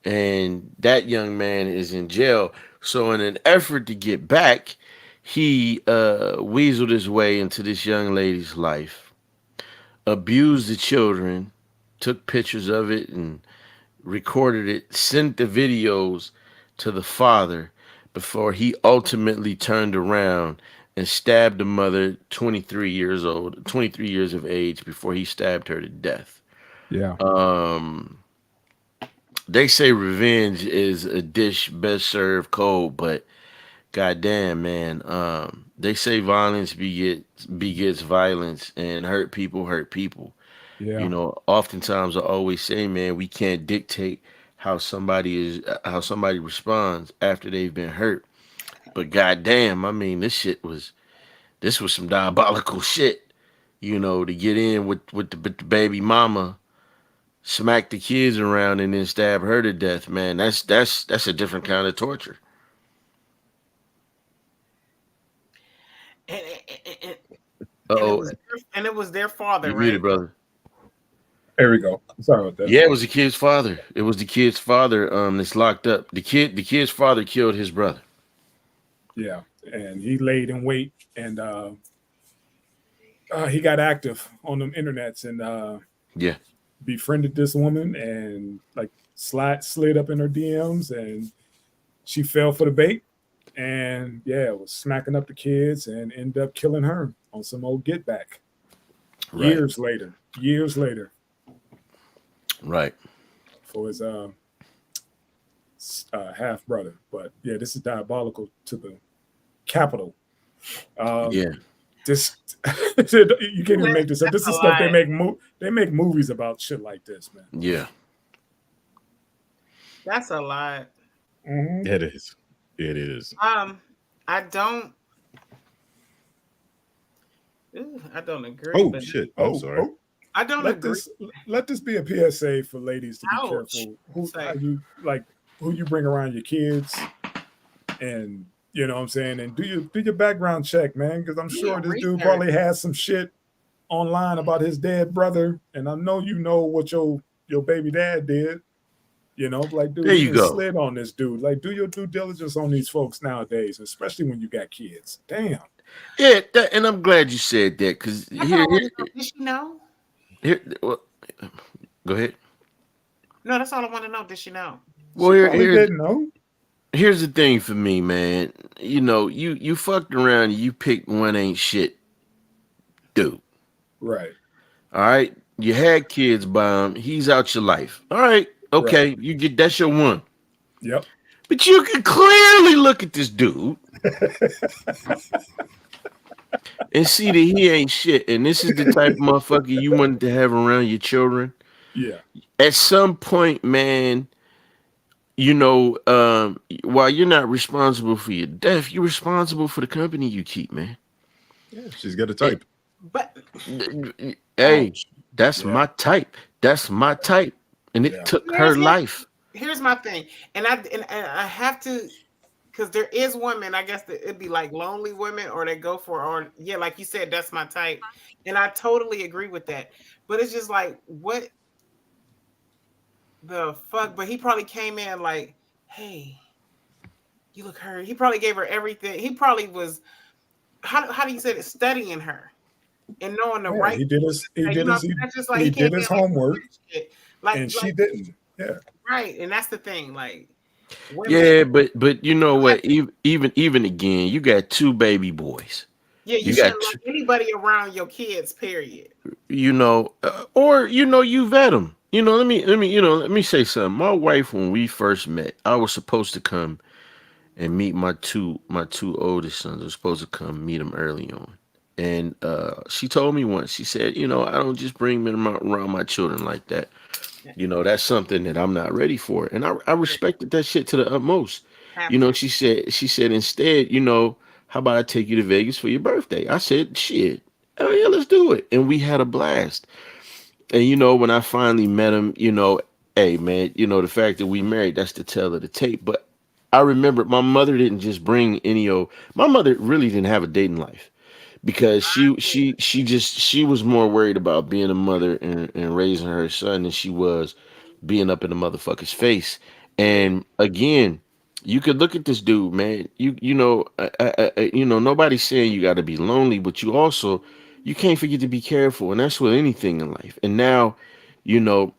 And that young man is in jail. So in an effort to get back, he weaseled his way into this young lady's life, abused the children, took pictures of it and recorded it, sent the videos to the father before he ultimately turned around and stabbed the mother, 23 years of age, before he stabbed her to death. Yeah. They say revenge is a dish best served cold, but goddamn, man, they say violence begets violence, and hurt people hurt people. Yeah. Oftentimes I always say, man, we can't dictate how somebody responds after they've been hurt. But goddamn, I mean, this was some diabolical shit. to get in with the baby mama, smack the kids around, and then stab her to death, man. That's a different kind of torture. And, and, Oh, and it was their father, you right? muted, brother. There we go. Sorry about that. Yeah, it was the kid's father. It was the kid's father. That's locked up. The kid's father killed his brother. Yeah, and he laid in wait, and he got active on them internets and Yeah, befriended this woman and like slid up in her DMs, and she fell for the bait, and yeah, was smacking up the kids and ended up killing her on some old get back. right, Years later, right. for his half brother. But yeah, this is diabolical to the capital. Yeah, This you can't even make this up. This That's is a stuff they lie. make movies about shit like this, man. yeah. That's a lot. Mhm. It is. It is. I don't. I don't agree. Oh but shit. Oh, sorry. I don't Let agree. this be a PSA for ladies to be Ouch. careful who Say. how you like who you bring around your kids, and you know what I'm saying, and do your background check, man, because I'm Do sure your this dude research. probably has some shit online about his dead brother, and I know you know what your baby dad did. You know, like, dude, There he you done go. slid on this dude. Like, do your due diligence on these folks nowadays, especially when you got kids. Damn. Yeah, and I'm glad you said that because That's all I want to know. Did she know? well, go ahead. No, that's all I want to know. Did she know? Well, She probably didn't know. here's the thing for me, man. You fucked around, and you picked one ain't shit, dude. Right. All right, you had kids by him. He's out your life. All right, Right. okay, you get that's your one. Yep. But you can clearly look at this dude and see that he ain't shit. And this is the type of motherfucker you wanted to have around your children. Yeah. At some point, man, while you're not responsible for your death, you're responsible for the company you keep, man. Yeah, she's got a type. But Hey, Ouch. that's Yeah. my type. That's my type. And it Yeah. took her life. here's my thing, and I have to, because there is women. I guess that it'd be like lonely women, or they go for, or yeah, like you said, that's my type, and I totally agree with that. But it's just like, what the fuck? But he probably came in like, hey, you look hurt. He probably gave her everything. He probably was, how do you say it, studying her and knowing the Yeah, right he did his things to say. You know, that's just like he he came did his in like homework, shit. Like and she didn't. Yeah. right, and that's the thing. Like women, Yeah, but you know what? Even again, you got two baby boys. yeah, you You got shouldn't let anybody around your kids. Period. or you vet them. Let me say something. My wife, when we first met, I was supposed to come and meet my two oldest sons. I was supposed to come meet them early on, and she told me once. She said, I don't just bring them around my children like that. That's something that I'm not ready for, and I respected that shit to the utmost. Have to. She said instead, how about I take you to Vegas for your birthday? I said, shit, oh yeah, let's do it, and we had a blast. And when I finally met him, hey man, the fact that we married, that's the tale of the tape. But I remember my mother didn't just bring any old. My mother really didn't have a dating life because she was more worried about being a mother and raising her son than she was being up in the motherfucker's face. Yeah. And again, you could look at this dude, man. Nobody's saying you got to be lonely, but you can't forget to be careful, and that's with anything in life. And now, you know,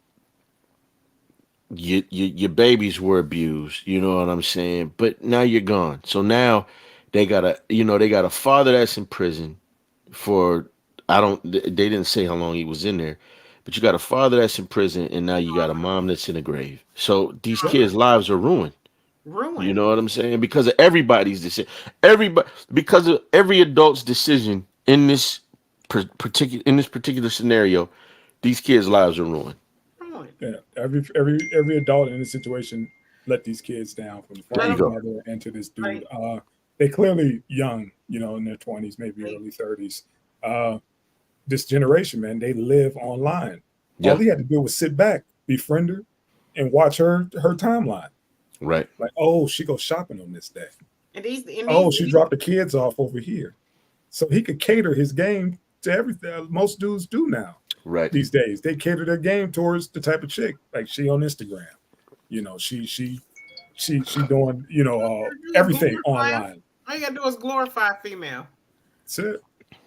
your babies were abused. You know what I'm saying? But now you're gone. So now they got a father that's in prison for they didn't say how long he was in there, but you got a father that's in prison, and now you got a mom that's in a grave. So these kids' lives are ruined. You Ruined. know what I'm saying? Because of everybody's decision, because of every adult's decision in this particular scenario, these kids' lives are ruined. Ruined. Yeah. Every adult in this situation let these kids down, from the There Let you father, them go. mother, and to this dude. like They clearly young, in their 20s, maybe like early 30s. Uh, this generation, man, they live online. Yeah. All he had to do was sit back, befriend her, and watch her timeline. Right. Like, oh, she goes shopping on this day. And She dropped the kids off over here. So he could cater his game to everything. Most dudes do now. Right. These days, they cater their game towards the type of chick like she on Instagram. She doing everything online. All you gotta do is glorify a female. That's it.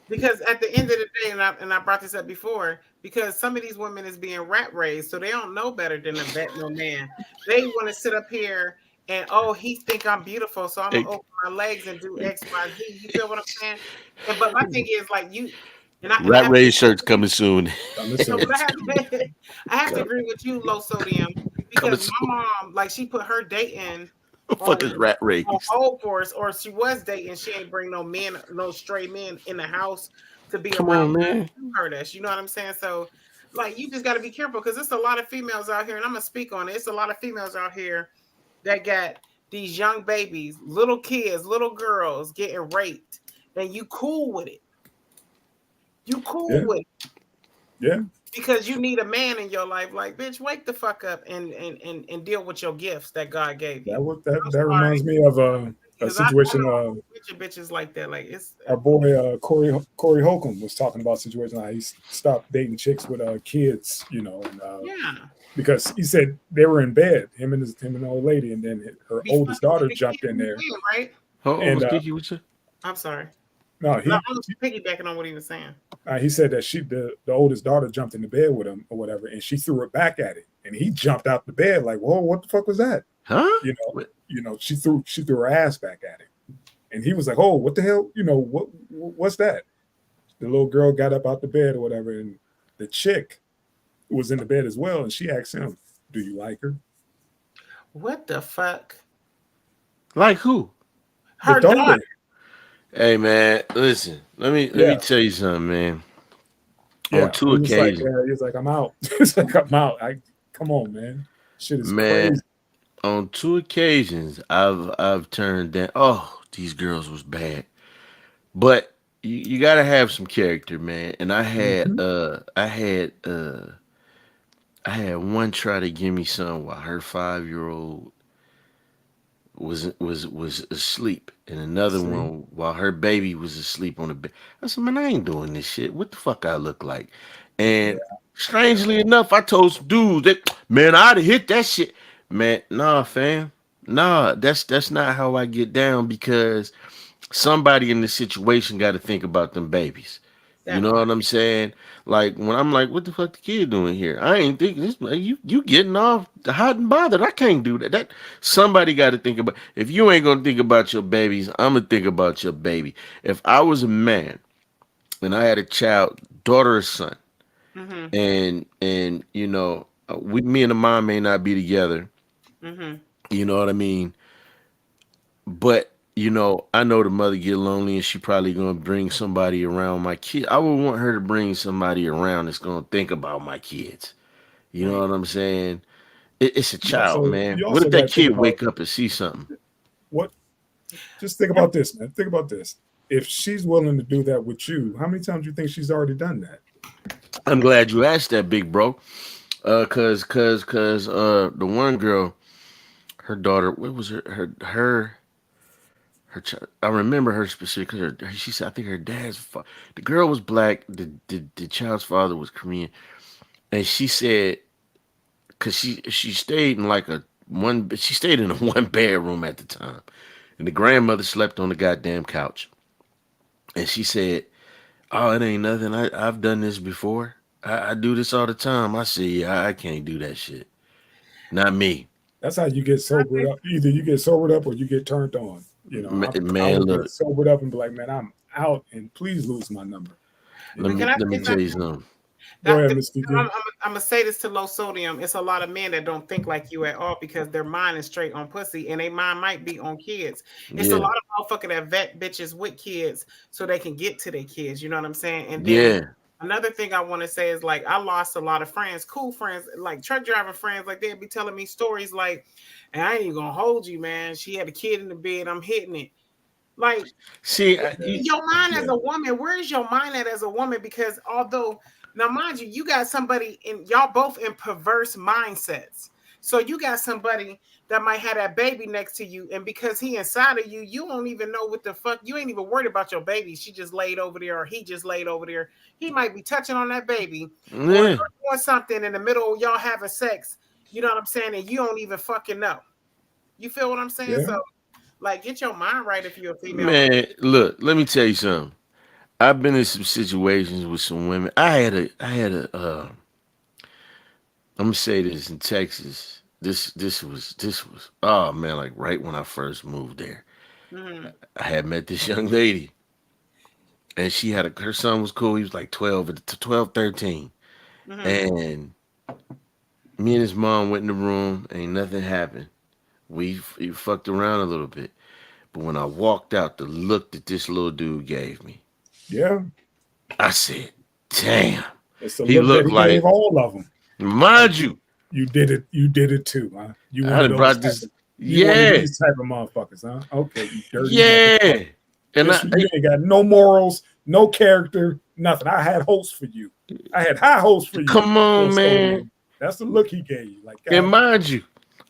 Because at the end of the day, and I brought this up before, because some of these women is being rat raised, so they don't know better than to vet no man. They want to sit up here and he think I'm beautiful, so I'm gonna open my legs and do X, Y, Z. You feel what I'm saying? But my thing is like you. Rat race shirts coming soon. So I have to agree with you, low sodium, because my mom, like, she put her dating fuck is rat race on hold for us, or she was dating. She ain't bring no men, no stray men in the house to be around man. To hurt us. You know what I'm saying? So, like, you just got to be careful because it's a lot of females out here, and I'm gonna speak on it. It's a lot of females out here that got these young babies, little kids, little girls getting raped, and you cool with it. You cool with it. Yeah. Because you need a man in your life, like, bitch, wake the fuck up and deal with your gifts that God gave you. That reminds me of a situation. Bitches like that, like it's our boy Corey Holcomb was talking about a situation like he stopped dating chicks with kids, because he said they were in bed, him and the old lady, and then her oldest daughter jumped in there. Right? I'm sorry. No, I was piggybacking on what he was saying. He said that the oldest daughter jumped in the bed with him or whatever, and she threw it back at it, and he jumped out the bed like, "Whoa, what the fuck was that?" Huh? She threw her ass back at it, and he was like, "Oh, what the hell? What's that?" The little girl got up out the bed or whatever, and the chick was in the bed as well, and she asked him, "Do you like her?" What the fuck? Like who? Her daughter. Hey man, listen. Let me tell you something, man. On two occasions, he's like, "I'm out." It's like, "I'm out." Come on, man. Shit is crazy. On two occasions, I've turned down. Oh, these girls was bad, but you got to have some character, man. And I had I had one try to give me some while her 5-year-old was asleep, and another one while her baby was asleep on the bed. I said, man, I ain't doing this shit. What the fuck I look like? And strangely enough, I told some dudes that, man, I'd have hit that shit. Man, nah, fam. Nah, that's not how I get down, because somebody in this situation got to think about them babies. You know what I'm saying? Like, when I'm like, what the fuck the kid doing here? I ain't thinking this. You getting off hot and bothered. I can't do that. That somebody got to think about. If you ain't gonna think about your babies, I'm gonna think about your baby. If I was a man and I had a child, daughter or son, and me and the mom may not be together. You know what I mean? But I know the mother get lonely and she probably gonna bring somebody around my kid. I would want her to bring somebody around that's gonna think about my kids. You know what I'm saying? It's a child, man. What if that kid wake up and see something? Just think about this, man. Think about this. If she's willing to do that with you, how many times do you think she's already done that? I'm glad you asked that, big bro. Cause the one girl, her daughter, what was her child, I remember her specifically. She said, I think her the girl was black. The child's father was Korean, and she said, because she stayed in she stayed in a 1-bedroom at the time, and the grandmother slept on the goddamn couch, and she said, "Oh, it ain't nothing. I've done this before. I do this all the time." I said, "Yeah, I can't do that shit. Not me." That's how you get sobered up. Either you get sobered up or you get turned on. I would get sobered up and be like, man, I'm out, and please lose my number. Let me tell you something. Go ahead, Mr. I'm gonna say this to low sodium. It's a lot of men that don't think like you at all because their mind is straight on pussy and their mind might be on kids. It's a lot of motherfuckers that vet bitches with kids so they can get to their kids. You know what I'm saying? And then another thing I want to say is, like, I lost a lot of friends, cool friends, like truck driver friends. Like, they'd be telling me stories like, and I ain't even gonna hold you, man. She had a kid in the bed. I'm hitting it. Like, See, your mind as a woman, where is your mind at as a woman? Because although, now mind you, you got somebody in, y'all both in perverse mindsets. So you got somebody that might have that baby next to you, and because he inside of you, you don't even know what the fuck, you ain't even worried about your baby. She just laid over there, or he just laid over there. He might be touching on that baby or doing something in the middle of y'all having sex. You know what I'm saying? And you don't even fucking know. You feel what I'm saying? Yeah. So, like, get your mind right if you're a female. man, look, let me tell you something. I've been in some situations with some women. I had a I'm gonna say this in Texas. This was oh man, like right when I first moved there. I had met this young lady, and she had her son was cool. He was like 12, 12, 13. And me and his mom went in the room. Ain't nothing happened. We fucked around a little bit. But when I walked out, the look that this little dude gave me, Yeah. I said, damn. It's the He look looked that he like, gave all of them. mind you, You did it too, huh? You I one of done brought those this. you one of Yeah, these type of motherfuckers, huh? Okay, you dirty yeah. And you ain't got no morals, no character, nothing. I had hopes for you. I had high hopes for you. Come on, man. That's the look he gave you. Like, And mind you,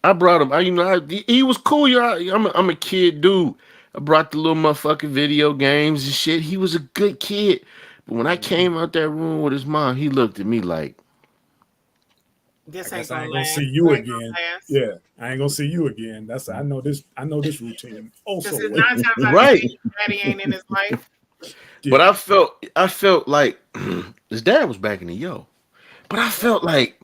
I brought him. He was cool. I'm a kid dude. I brought the little motherfucking video games and shit. He was a good kid. But when I came out that room with his mom, he looked at me like, This I ain't ain't gonna gonna last. see you again. Yeah, I ain't gonna see you again. That's I know this routine. Also, Because 9 times out of right. 10, daddy ain't in his life. Yeah. But I felt like his dad was back in the yo. But I felt like,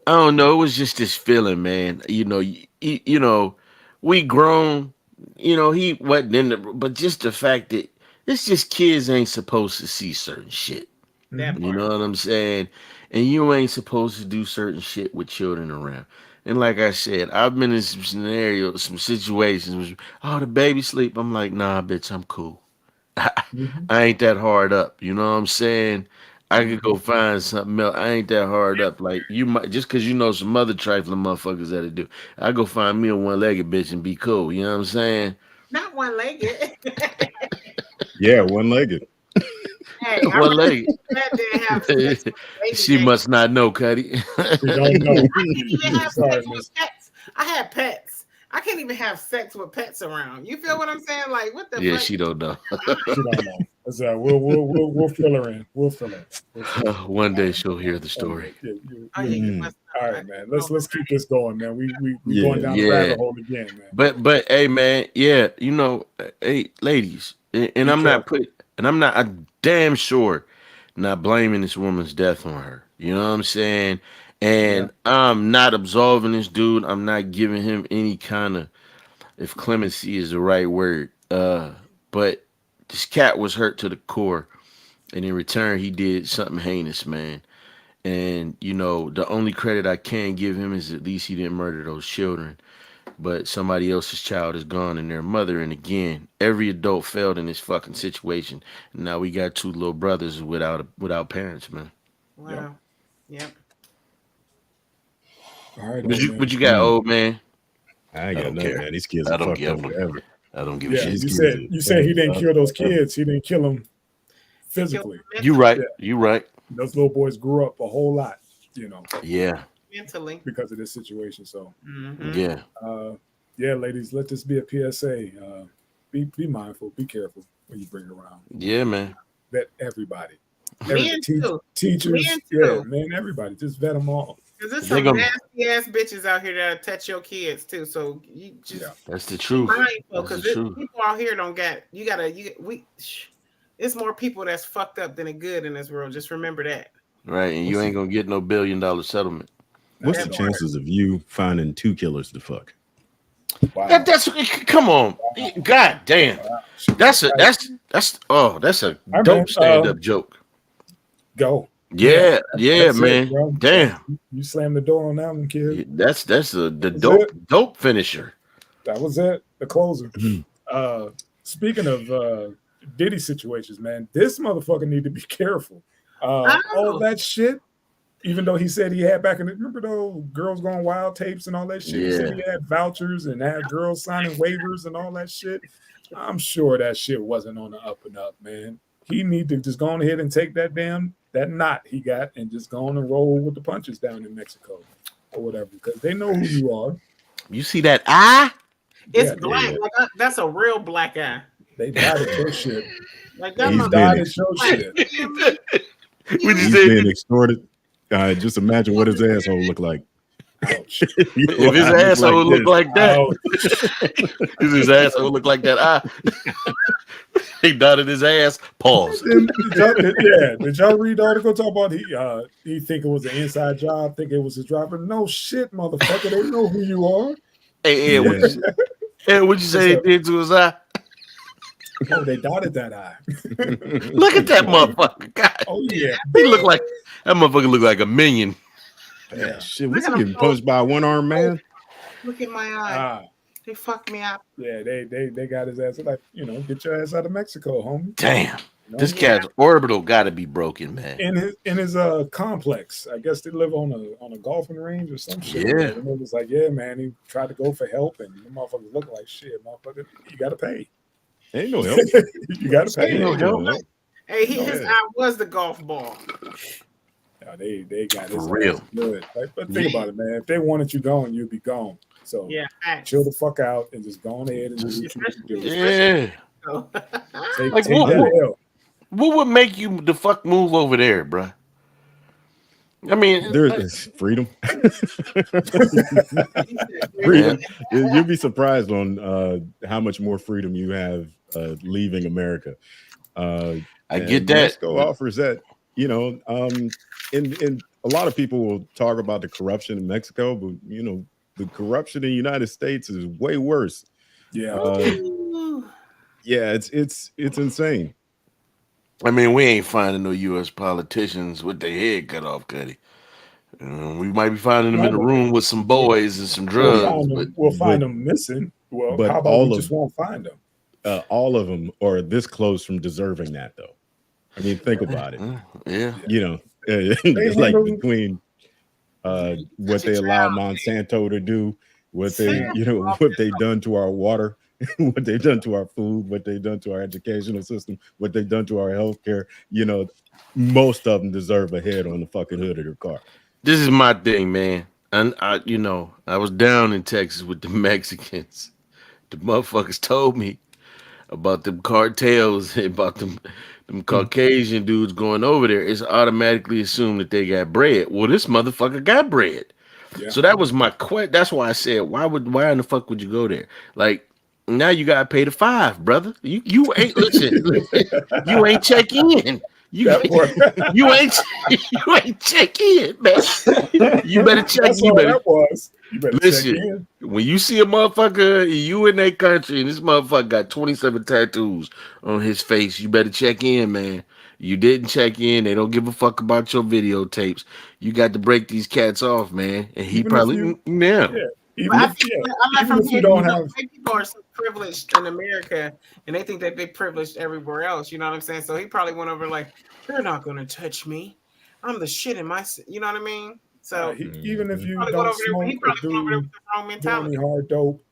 I don't know, it was just this feeling, man. You know, we grown. He wasn't in the, but just the fact that it's just kids ain't supposed to see certain shit. That You part. know what I'm saying? And you ain't supposed to do certain shit with children around. And like I said, I've been in some scenarios, some situations where, oh, the baby sleep. I'm like, nah, bitch, I'm cool. I ain't that hard up. You know what I'm saying? I could go find something else. I ain't that hard up. Like you might just cause you know some other trifling motherfuckers that'll do. I go find me a one-legged bitch and be cool. You know what I'm saying? Not one-legged. Yeah, one-legged. Hey, One-legged. that didn't have sex with baby She baby. must not know, Cuddy. You don't know. I can't even have Sorry, sex miss. with pets. I had pets. I can't even have sex with pets around. You feel what I'm saying? Like, what the Yeah, fuck? she don't know. She don't know. That's we'll fill her in. We'll fill her. One day she'll hear the story. Yeah, Oh, yeah, you must all know. right, man. Let's keep this going, man. We Yeah. going down the rabbit hole again, man. But hey, man, yeah, hey, ladies, and I'm damn sure not blaming this woman's death on her. You know what I'm saying? And I'm not absolving this dude. I'm not giving him any kind of, if clemency is the right word. But this cat was hurt to the core, and in return, he did something heinous, man. And the only credit I can give him is at least he didn't murder those children. But somebody else's child is gone and their mother. And again, every adult failed in this fucking situation. And now we got two little brothers without parents, man. Wow. Yep. All right, What you got, old man? I ain't I got don't nothing, care. man. These kids I are don't fucked give up them. forever. I don't give a Yeah, shit. you said he didn't kill those kids. He didn't kill them physically. You right. Yeah. You right. Those little boys grew up a whole lot, Yeah. Mentally. because of this situation. So, Yeah. yeah, ladies, let this be a PSA. Be mindful, be careful when you bring it around. Yeah, man. Vet everybody. Men too. Teachers, Men yeah, too. man, everybody. Just vet them all. Because there's They some gonna- nasty ass bitches out here that'll touch your kids too. So you just That's the be truth. mindful, That's because the truth. people out here don't get. It's more people that's fucked up than a good in this world. Just remember that. Right. And you ain't gonna get no $1 billion settlement. What's That the part. chances of you finding 2 killers to fuck? Wow. That's come on. God damn. That's a Right, dope man. stand-up joke. Go. Yeah, That's man. it, bro. Damn. You slammed the door on that one, kid. Yeah, that's the That's dope finisher. That was it. The closer. Mhm. Speaking of Diddy situations, man, this motherfucker need to be careful. All that shit. even though he said he had back in the, remember those Girls Gone Wild tapes and all that shit? He said he had vouchers and had girls signing waivers and all that shit. I'm sure that shit wasn't on the up and up, man. He need to just go on ahead and take that knot he got and just go on and roll with the punches down in Mexico or whatever, because they know who you are. You see that eye? It's black. Like, that's a real black eye. They died at your shit. Like that He's died at your shit. He's being extorted. Just imagine what his asshole look like. Ouch. If his asshole look like that, if his asshole look like that eye, he dotted his ass. Pause. Did y'all read the article talk about he think it was an inside job, think it was his driver? No shit, motherfucker. They know who you are. Hey, what'd you say they did to his eye? Oh, they dotted that eye. Look at that motherfucker. God. Oh yeah, He look like that motherfucker. Look like a minion. Yeah, shit. What's he getting punched by a one-armed man? Look at my eye. They fucked me up. Yeah, they got his ass. Like, get your ass out of Mexico, homie. Damn, this cat's orbital got to be broken, man. In his complex, I guess they live on a golfing range or some shit. Yeah, and it was like, yeah, man. He tried to go for help, and the motherfuckers look like shit, motherfucker. You got to pay. Ain't no help. You got to pay. Ain't no help. Hey, his eye was the golf ball. Yeah, they got his for real. Good. But think about it, man. If they wanted you gone, you'd be gone. So chill the fuck out and just go on ahead and do what you need to do. Yeah. Take Like, that L. What would make you the fuck move over there, bro? I mean, there's freedom. Freedom. You'll be surprised on how much more freedom you have leaving America. I get that. Mexico offers that. And a lot of people will talk about the corruption in Mexico, but the corruption in the United States is way worse. Yeah. It's insane. I mean, we ain't finding no U.S. politicians with their head cut off, Cuddy. We might be finding them in the room with some boys and some drugs. We'll find them missing. Well, but how about we just won't find them? All of them are this close from deserving that, though. I mean, think about it. Yeah. It's like between what they allow Monsanto to do, what they've done to our water, what they've done to our food, what they've done to our educational system, what they've done to our healthcare. Most of them deserve a head on the fucking hood of their car. This is my thing, man. And I was down in Texas with the Mexicans. The motherfuckers told me about them cartels, about them Caucasian dudes going over there. It's automatically assumed that they got bread. Well, this motherfucker got bread. Yeah. So that was my question. That's why I said, why in the fuck would you go there? Like, now you gotta pay the $5, brother. You ain't listen. You ain't check in. You ain't check in, man. You better check. You better listen. Check in. When you see a motherfucker, you in that country, and this motherfucker got 27 tattoos on his face, you better check in, man. You didn't check in. They don't give a fuck about your videotapes. You got to break these cats off, man. And he probably Even if you don't have people are so privileged in America and they think that they privileged everywhere else, you know what I'm saying? So he probably went over like, they're not gonna touch me. I'm the shit in my, you know what I mean? So even if you don't smoke or do any hard dope,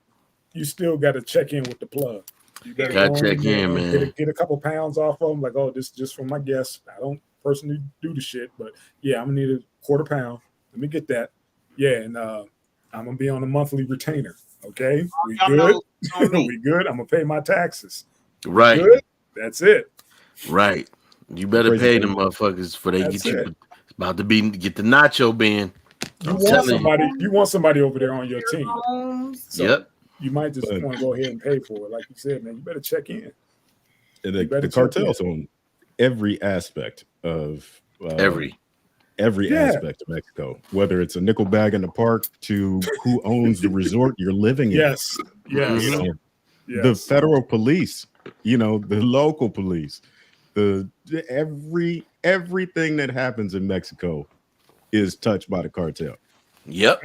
you still got to check in with the plug. You got to check in, man. Get a couple pounds off of them. Like, oh, this is just for my guests. I don't personally do the shit, but yeah, I'm gonna need a quarter pound. Let me get that. Yeah, and I'm gonna be on a monthly retainer. Okay, we good. We good. I'm gonna pay my taxes. Right. Good? That's it. Right. You better pay them motherfuckers for they get you. It's about to get the nacho bin. You want somebody over there on your team. So you might just want to go ahead and pay for it. Like you said, man, you better check in. And the cartels on every aspect of every aspect of Mexico, whether it's a nickel bag in the park to who owns the resort you're living in. Yes. The federal police, the local police, everything that happens in Mexico is touched by the cartel. Yep.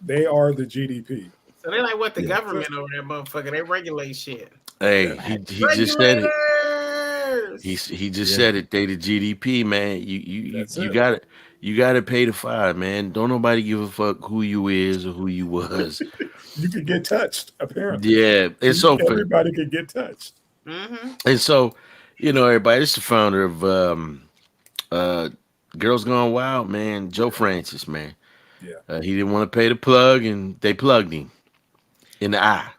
They are the GDP. So they like what the government over there, motherfucker. They regulate shit. Hey, he just said it. He just said it. They the GDP, man. You got it. You gotta pay the fine, man. Don't nobody give a fuck who you is or who you was. You could get touched, apparently. Yeah, and so Everybody could get touched. Mm-hmm. and so, everybody. This is the founder of uh Girls Gone Wild, man. Joe Francis, man. Yeah. He didn't want to pay the plug, and they plugged him in the eye.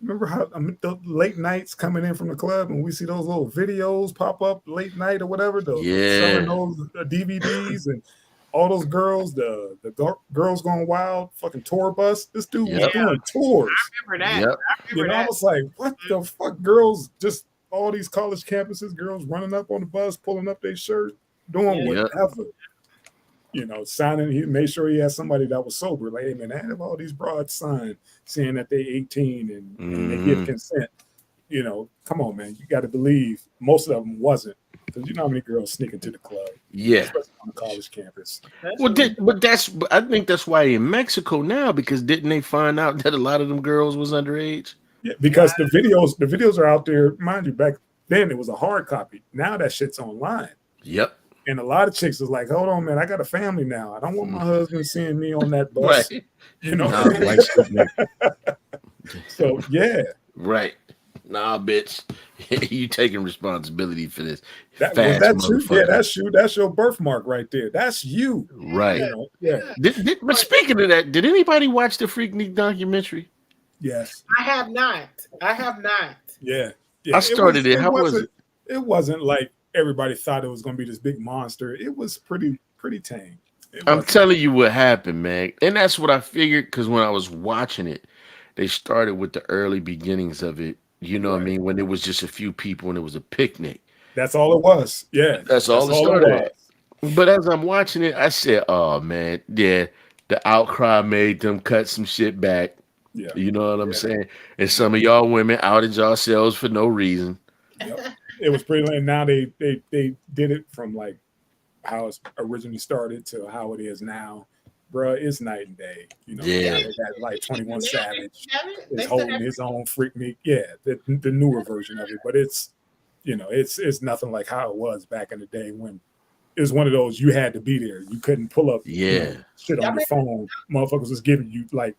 Remember how the late nights coming in from the club and we see those little videos pop up late night or whatever? Yeah. Selling those DVDs and all those girls, the Girls Gone Wild fucking tour bus. This dude was doing tours. I remember that. Yep. I was like, what the fuck? Girls, just all these college campuses, girls running up on the bus, pulling up their shirt, doing whatever. Signing. He made sure he had somebody that was sober. Like, hey man, I have all these broads signed saying that they 18 and they give consent. Come on, man. You got to believe most of them wasn't, because you know how many girls sneak into the club. Yeah, especially on the college campus. I think that's why in Mexico now, because didn't they find out that a lot of them girls was underage? Yeah, because the videos are out there. Mind you, back then it was a hard copy. Now that shit's online. Yep. And a lot of chicks is like, hold on, man, I got a family now. I don't want my husband seeing me on that bus. Right. So yeah. Right. Nah, bitch. You taking responsibility for this. That's your birthmark right there. That's you. Right. Yeah. But speaking of that, did anybody watch the Freaknik documentary? Yes. I have not. Yeah. I started it. How was it? It wasn't like everybody thought it was going to be this big monster. It was pretty tame. I'm telling you what happened, man. And that's what I figured, because when I was watching it, they started with the early beginnings of it. You know what I mean? When it was just a few people and it was a picnic. That's all it was. Yeah. That's all it started. But as I'm watching it, I said, oh, man, yeah, the outcry made them cut some shit back. Yeah. You know what I'm saying? And some of y'all women outed yourselves for no reason. Yep. It was pretty late. Now they did it from like how it originally started to how it is now. Bruh, it's night and day. They got like 21 Savage is holding his own Freaknik. Yeah, the newer version of it. But it's nothing like how it was back in the day when it was one of those you had to be there. You couldn't pull up shit on your phone. Motherfuckers was giving you like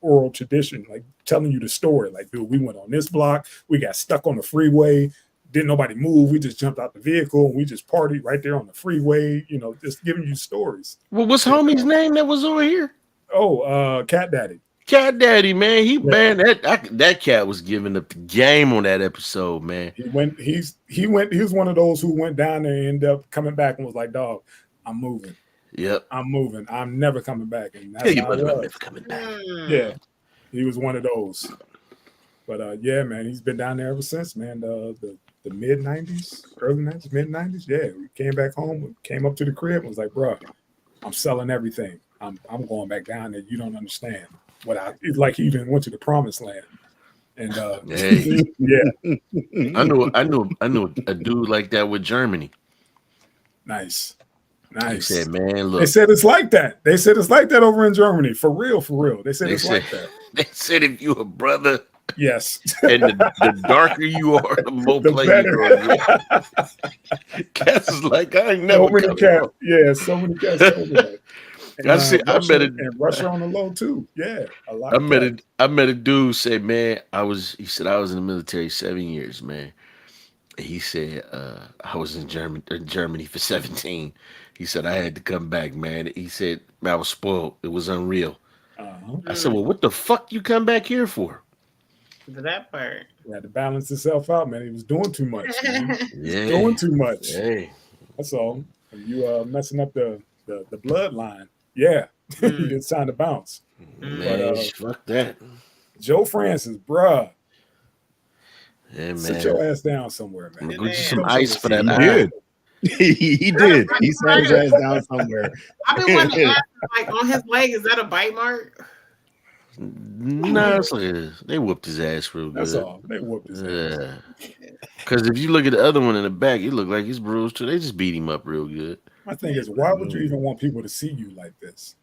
oral tradition, like telling you the story. Like, dude, we went on this block, we got stuck on the freeway, didn't nobody move, we just jumped out the vehicle and we just partied right there on the freeway, just giving you stories. Well, what's homie's name that was over here? Cat Daddy. Cat Daddy, man. That cat was giving up the game on that episode, man. He was one of those who went down there and ended up coming back and was like, dog, I'm moving. Yep. I'm moving. I'm never coming back. And that's how it was. Never coming back. Yeah. He was one of those. But yeah, man, he's been down there ever since, man. The mid 90s, early 90s, mid 90s. Yeah. We came back home, came up to the crib and was like, bro, I'm selling everything. I'm going back down there. You don't understand. It's like he even went to the promised land. And yeah. I know a dude like that with Germany. Nice. They said, man, look. They said it's like that. They said it's like that over in Germany. For real. They said like that. They said if you a brother, yes, and the darker you are, the more play you are. Cats is like, I ain't never. So many cats. Yeah, so many cats over there. And, and Russia on the low too. Yeah, a lot. I met a dude say, man, he said I was in the military 7 years, man. And he said I was in Germany for 17. He said I had to come back, man. He said I was spoiled. It was unreal. I said, well, what the fuck you come back here for? For that part. He had to balance himself out, man. He was doing too much. Yeah, doing too much. Hey, that's all. You messing up the bloodline. Yeah, it's time to bounce. Man, fuck that. Joe Francis, bruh. Yeah, man. Sit your ass down somewhere, man. Go get some ice for that. He did. He sat his ass down somewhere. I've been wanting to ask, like, on his leg, is that a bite mark? No, it's like they whooped his ass real good. That's all. They whooped his ass. Because if you look at the other one in the back, it looked like he's bruised too. They just beat him up real good. My thing is, why would you even want people to see you like this?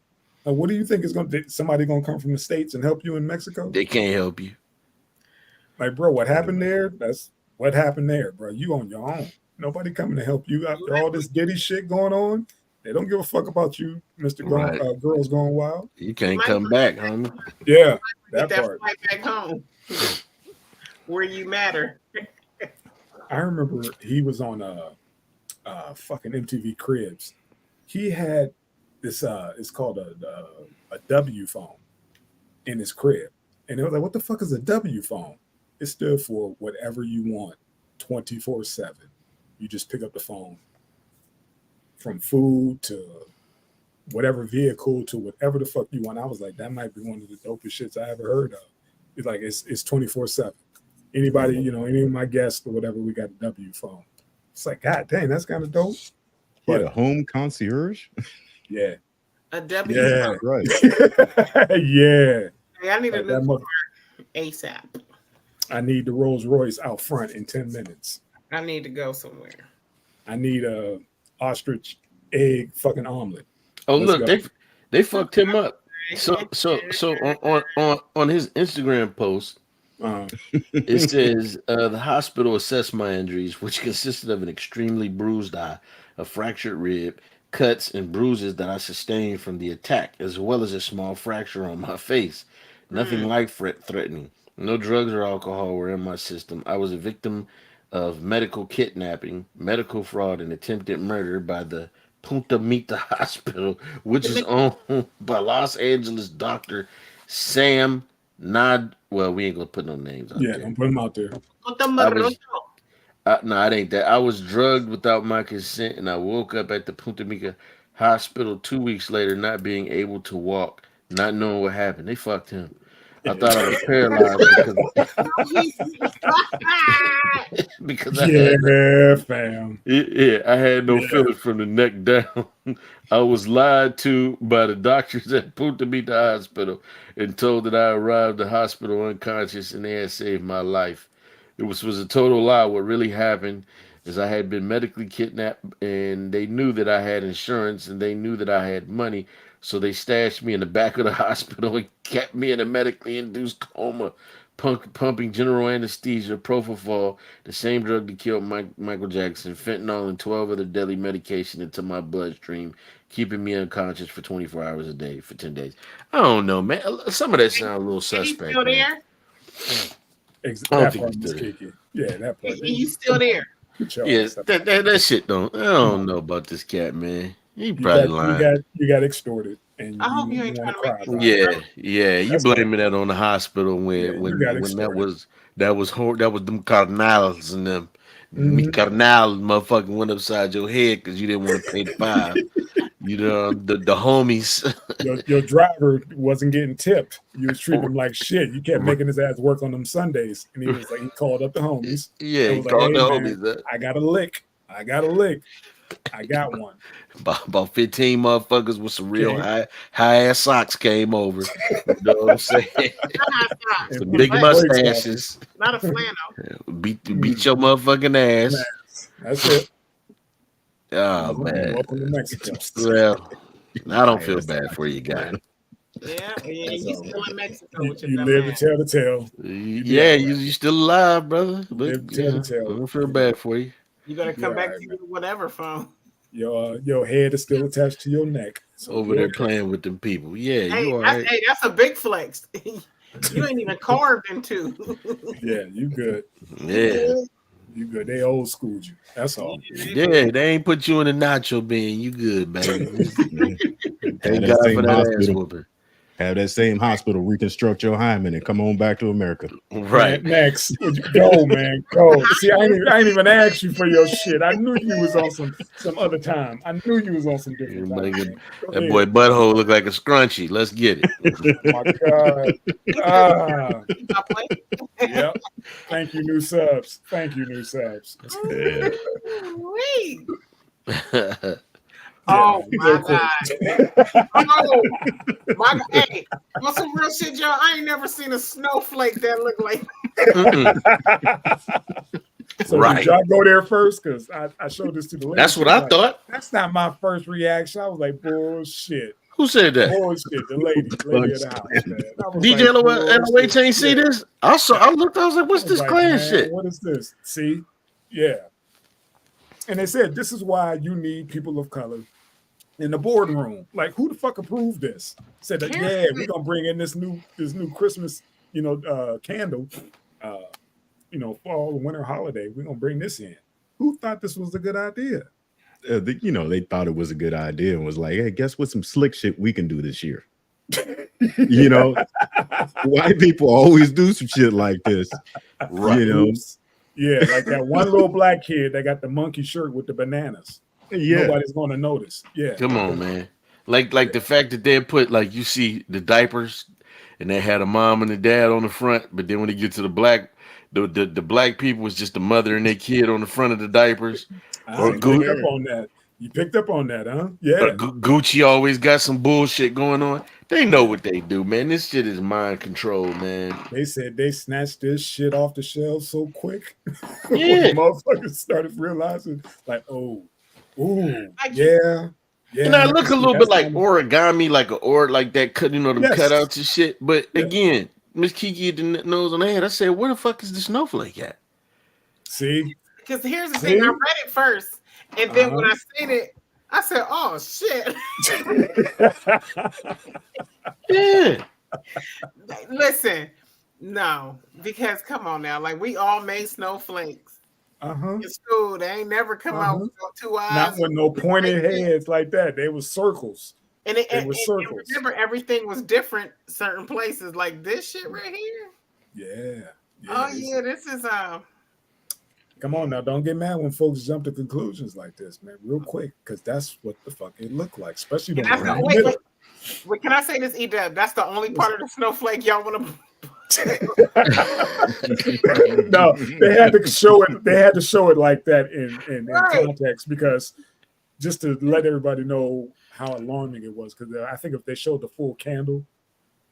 Like, what do you think is somebody gonna come from the States and help you in Mexico? They can't help you. Like, bro, what happened there? That's what happened there, bro. You on your own. Nobody coming to help you after all this Diddy shit going on. They don't give a fuck about you, Mr. Right. Girls Gone Wild. You can't come back, homie. Yeah, Get that that part. flight back home where you matter. I remember he was on fucking MTV Cribs. He had this it's called a W phone in his crib. And it was like, what the fuck is a W phone? It stood for whatever you want 24/7. You just pick up the phone. From food to whatever vehicle to whatever the fuck you want. I was like, that might be one of the dopest shits I ever heard of. It's like it's 24/7. Anybody, any of my guests or whatever, we got a W phone. It's like, God dang, that's kind of dope. He had a home concierge. Yeah. A W. Yeah. Right. Yeah. Hey, I need a Like new car ASAP. I need the Rolls Royce out front in 10 minutes. I need to go somewhere. I need a ostrich egg fucking omelet. Oh, Let's look, go. they fucked him up. So on his Instagram post, it says the hospital assessed my injuries, which consisted of an extremely bruised eye, a fractured rib, cuts and bruises that I sustained from the attack, as well as a small fracture on my face. Nothing life-threatening. No drugs or alcohol were in my system. I was a victim of medical kidnapping, medical fraud, and attempted murder by the Punta Mita Hospital, which is owned by Los Angeles doctor Sam Nad. Well, we ain't gonna put no names out there. Don't put them out there. No, it ain't that. I was drugged without my consent, and I woke up at the Punta Mita Hospital 2 weeks later, not being able to walk, not knowing what happened. They fucked him. I thought I was paralyzed because I had no feeling from the neck down. I was lied to by the doctors at Punta Mita Hospital and told that I arrived at the hospital unconscious and they had saved my life. It was a total lie. What really happened is I had been medically kidnapped and they knew that I had insurance and they knew that I had money. So they stashed me in the back of the hospital and kept me in a medically induced coma, pumping general anesthesia, propofol, the same drug that killed Michael Jackson, fentanyl, and 12 other deadly medication into my bloodstream, keeping me unconscious for 24 hours a day for 10 days. I don't know, man. Some of that sounds a little suspect. Still there? That part was kicky. Yeah, that part. He's still there. Yeah, that shit don't. I don't know about this cat, man. He probably lying. You got extorted, and I hope you ain't trying to cry. Yeah. You blaming that on the hospital when that was them cardinals and them. Me cardinal motherfucking went upside your head because you didn't want to pay the $5. The homies. Your driver wasn't getting tipped. You was treating him like shit. You kept making his ass work on them Sundays, and he was like, he called up the homies. Yeah, he called the homies. I got a lick. I got one. About 15 motherfuckers with some real high ass socks came over. You know what I'm saying? Some big mustaches. Not a flannel. Beat your motherfucking ass. That's it. Oh man. Welcome to Mexico. Well, I don't feel bad for you, guy. Yeah, you still in Mexico. You live to tell the tale. Yeah, you still alive, brother. But live to tell the tale. I don't feel bad for you. You gotta come back to whatever phone. Your head is still attached to your neck. So over there playing with them people. Yeah, hey, you all right. Hey, that's a big flex. You ain't even carved in two. Yeah, you good. Yeah. You good. They old schooled you. That's all. Yeah, they ain't put you in a nacho bin. You good, baby. Thank God for that ass whooping. Have that same hospital reconstruct your hymen and come on back to America. Right. Next. Go, man. Go. See, I ain't even asked you for your shit. I knew you was on some other time. I knew you was on some different time. That boy butthole look like a scrunchie. Let's get Oh it. my God. Yep. Thank you, new subs. Yeah. Oh my God! Oh my God! Hey, on some real shit, y'all. I ain't never seen a snowflake that look like. So did y'all go there first? Because I showed this to the lady. That's what I thought. That's not my first reaction. I was like, bullshit. Who said that? Bullshit. The lady of the house, man. DJ LOH ain't see this? I looked. I was like, what's this Klan shit? What is this? See? Yeah. And they said this is why you need people of color in the boardroom. Like, who the fuck approved this? Said that, yeah, we're gonna bring in this new Christmas, candle, fall and winter holiday. We're gonna bring this in. Who thought this was a good idea? They thought it was a good idea and was like, hey, guess what? Some slick shit we can do this year. White people always do some shit like this. Right. Yeah, like that one little black kid that got the monkey shirt with the bananas. Yeah. Nobody's gonna notice. Yeah. Come on, man. Like the fact that they put, like, you see the diapers and they had a mom and a dad on the front, but then when they get to the black people, it's just the mother and their kid on the front of the diapers. You picked up on that. You picked up on that, huh? Yeah. Gucci always got some bullshit going on. They know what they do, man. This shit is mind control, man. They said they snatched this shit off the shelves so quick. Yeah. Motherfuckers started realizing, like, yeah. And I look a little bit like origami, like like that, them cutouts and shit. But again, Miss Kiki hit the nose on the head. I said, where the fuck is the snowflake at? See? Because here's the thing, I read it first, and then when I seen it, I said, oh shit. Yeah. Listen, no, because come on now, like, we all made snowflakes. In school, they ain't never come out with no 2 eyes. Not with no pointed heads like that. They were circles. And remember, everything was different certain places. Like this shit right here. Yeah. Oh yeah, this is Come on now, don't get mad when folks jump to conclusions like this, man. Real quick, because that's what the fuck it looked like, especially wait, can I say this, E-Dub? That's the only part of the snowflake y'all want to. No, they had to show it. They had to show it like that in context, because just to let everybody know how alarming it was. Because I think if they showed the full candle,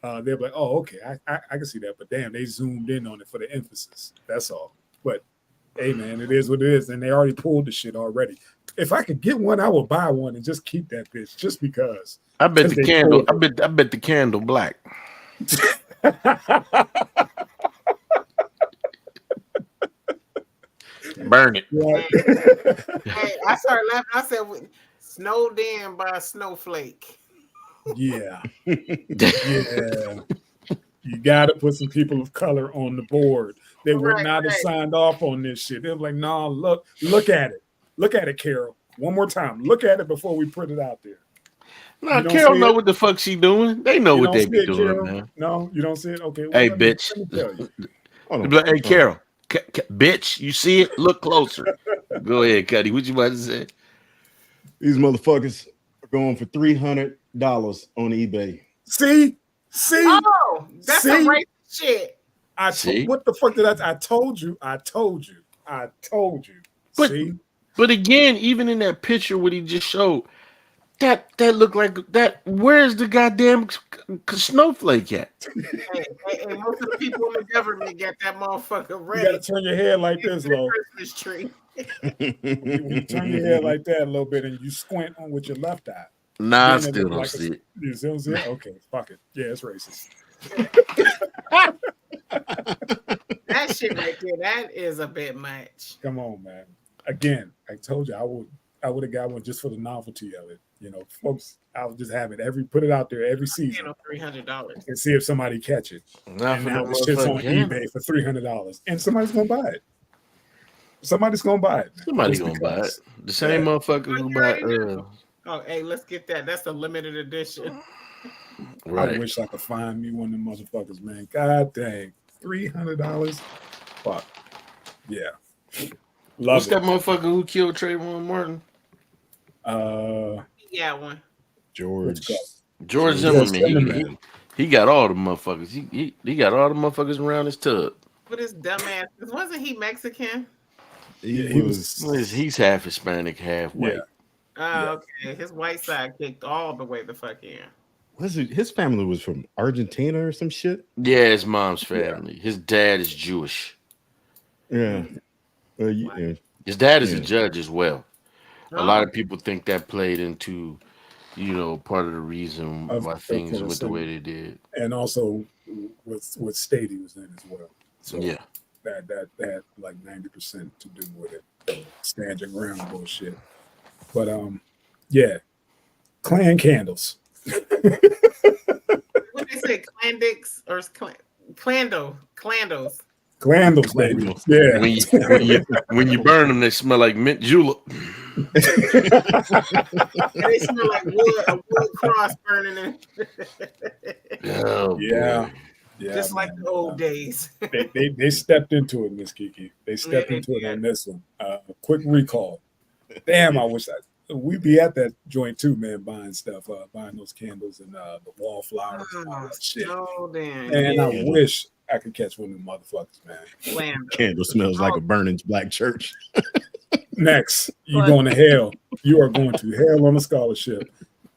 they'd be like, "Oh, okay, I can see that." But damn, they zoomed in on it for the emphasis. That's all. But hey, man, it is what it is, and they already pulled the shit already. If I could get one, I would buy one and just keep that bitch, just because. I bet the candle. I bet the candle black. Burn it. Hey, I started laughing. I said, snowed in by a snowflake. Yeah. Yeah. You got to put some people of color on the board. They would not have signed off on this shit. They were like, "No, look at it. Look at it, Carol. One more time. Look at it before we put it out there." No, Carol know what the fuck she doing. They know what they be doing, Carol? man. No, you don't see it? Okay. Well, hey, bitch. Hey, Carol. Bitch, you see it? Look closer. Go ahead, Cuddy. What you about to say? These motherfuckers are going for $300 on eBay. See? Oh, that's some racist shit. What the fuck did I told you. But again, even in that picture what he just showed, that looked like that. Where's the goddamn snowflake at? Hey, most of the people in the government got that motherfucker ready. You gotta turn your head like this, Lo. Christmas tree. When you turn your head like that a little bit and you squint on with your left eye. Nah, I still don't see it. You still see it? Okay, fuck it. Yeah, it's racist. That shit right there, that is a bit much. Come on, man. Again, I told you I would have got one just for the novelty of it. You know, folks, I would just have it put it out there every season. $300 and see if somebody catch it. And now the shit's on eBay for $300, and somebody's gonna buy it. Somebody's gonna buy it. Somebody's gonna buy it. The same motherfucker who bought. Oh, hey, let's get that. That's the limited edition. Right. I wish I could find me one of them motherfuckers, man. God dang, $300. Fuck. Yeah. What's that motherfucker who killed Trayvon Martin? Yeah, one. George Zimmerman. He got all the motherfuckers. He got all the motherfuckers around his tub. But his dumbass, wasn't he Mexican? He was. He's half Hispanic, half white. Oh, okay. His white side kicked all the way the fuck in. Was it his family was from Argentina or some shit? Yeah, his mom's family. His dad is Jewish. Yeah. His dad is a judge as well. A lot of people think that played into, part of the reason why things went the way they did. And also what state he was in as well. So yeah. That had like 90% to do with it. Stand your ground bullshit. But yeah. Clan candles. What they say, Clandix or Clandos? Candles, baby. Yeah. When you burn them, they smell like mint julep. And they smell like wood, a wood cross burning in. Oh, yeah. boy. Yeah, just like the old days. they stepped into it, Miss Kiki. They stepped into it on this one. Quick recall. Damn, I wish we'd be at that joint too, man, buying stuff, buying those candles and the wallflowers and all that shit. Oh, damn. And I wish I could catch one of them motherfuckers, man. Candle smells like a burning black church. Next, you're going to hell. You are going to hell on a scholarship.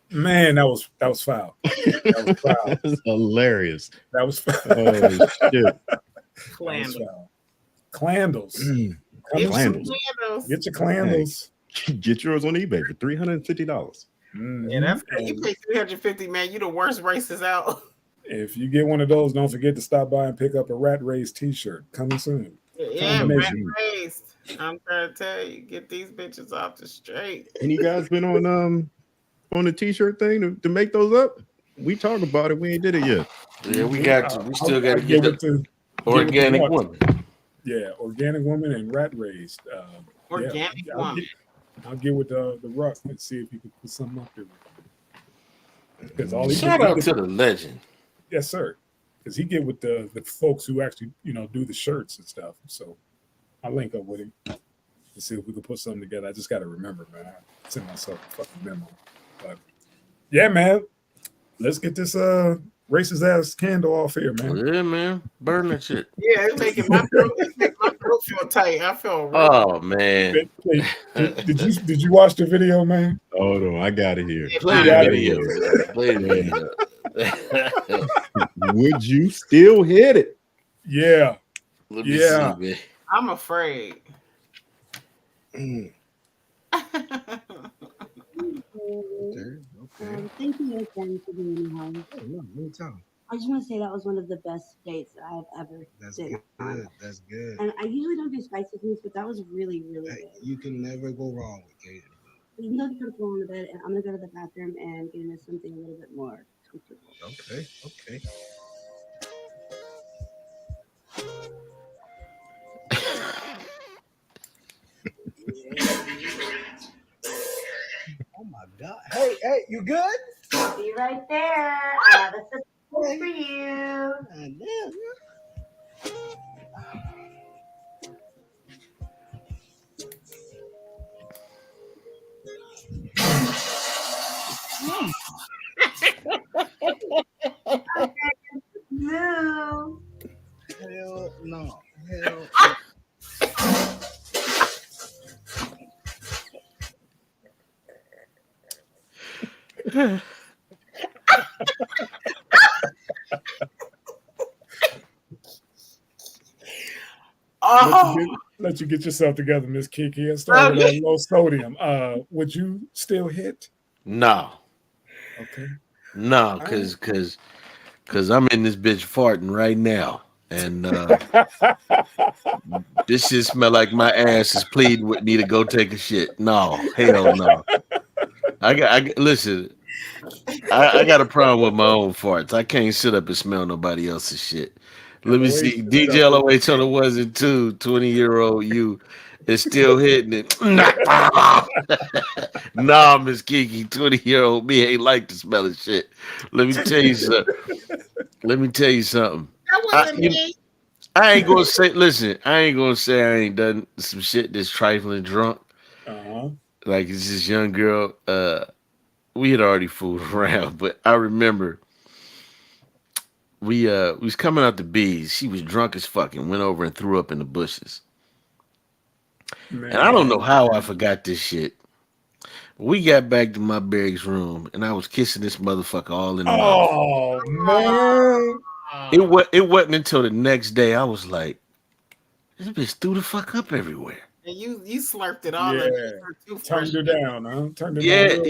Man, that was foul. That was foul. That was hilarious. That was foul. Oh shit. Clandles. Clandles. Get your clandles. Get yours on eBay for $350. Yeah, that's good. You pay $350, man. You the worst races out. If you get one of those, don't forget to stop by and pick up a Rat Race t-shirt. Coming soon. Yeah, Rat Race. I'm trying to tell you, get these bitches off the straight. And you guys been on the t-shirt thing to make those up? We talk about it. We ain't did it yet. Yeah, we got to. We still got to get the organic woman. Yeah, organic woman and rat raised. Organic woman. I'll get with the Ruck and see if you can put something up there. Because shout out to the legend. Yes, sir. Because he get with the folks who actually do the shirts and stuff. So I'll link up with him to see if we can put something together. I just got to remember, man. I sent myself a fucking memo. But yeah, man. Let's get this racist ass candle off here, man. Yeah, man. Burn that shit. Yeah, it's making my throat feel tight. I feel oh man. Did you watch the video, man? Oh no, I got it here. Play the video. Play the video. Would you still hit it? Yeah. Let me see, man. I'm afraid. Okay. Thank you again for being home. Oh, no, anytime. I just want to say that was one of the best dates that I've ever been on. That's good. And I usually don't do spicy foods, but that was really, really good. You can never go wrong with Cajun. You can go comfortable on the bed, and I'm gonna go to the bathroom and get into something a little bit more comfortable. Okay. Oh my God! Hey, you good? I'll be right there. I have a surprise for you. No. Hell no. Hell. Let you get yourself together, Miss Kiki, and start with that low sodium. Would you still hit? No. Okay. No, cause I'm in this bitch farting right now, and this shit smell like my ass is pleading with me to go take a shit. No, hell no. Listen. I got a problem with my own farts. I can't sit up and smell nobody else's shit. Let me see. DJ LOH on the ones and two, 20-year-old you is still hitting it. Nah, Miss Kiki, 20-year-old me ain't like to smell of shit. Let me tell you something. That wasn't me. I ain't gonna say, listen, I ain't gonna say I ain't done some shit that's trifling drunk. Like it's this young girl, we had already fooled around, but I remember we was coming out the bees. She was drunk as fuck and went over and threw up in the bushes. Man. And I don't know how I forgot this shit. We got back to my barracks room and I was kissing this motherfucker all in the mouth. Oh man. It wasn't until the next day I was like, this bitch threw the fuck up everywhere. And you slurped it all. Turned her down, huh? Turned her down.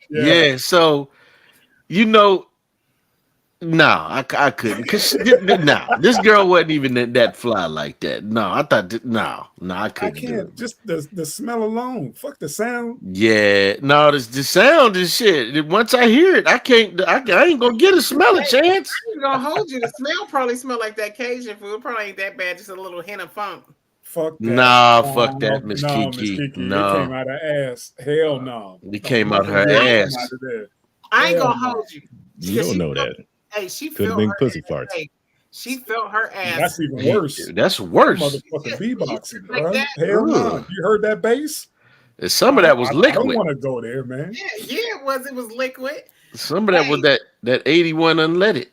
Yeah. So, I couldn't. Cause this girl wasn't even that fly like that. No, I thought I I couldn't do can't. it. Just the smell alone. Fuck the sound. Yeah, no, the sound is shit. Once I hear it, I can't. I ain't gonna get a smell a chance. I'm gonna hold you. The smell probably smell like that Cajun food. It probably ain't that bad. Just a little hint of funk. Fuck that. Nah, fuck that, Miss No, Kiki. Miss Kiki. No. It came out her ass. Hell no. It came out her Nothing ass. out of there. I ain't Hell gonna no. hold you. You don't know that. Hey, she Could have felt been her pussy ass. farts. Hey, she felt her ass. That's even worse. That's worse. Motherfucking beatboxing, Like bro. that? Hell no. Ugh. You heard that bass? Some of that was I don't liquid. want to go there, man. Yeah, it was. It was liquid. Some of that was that 81 unleaded.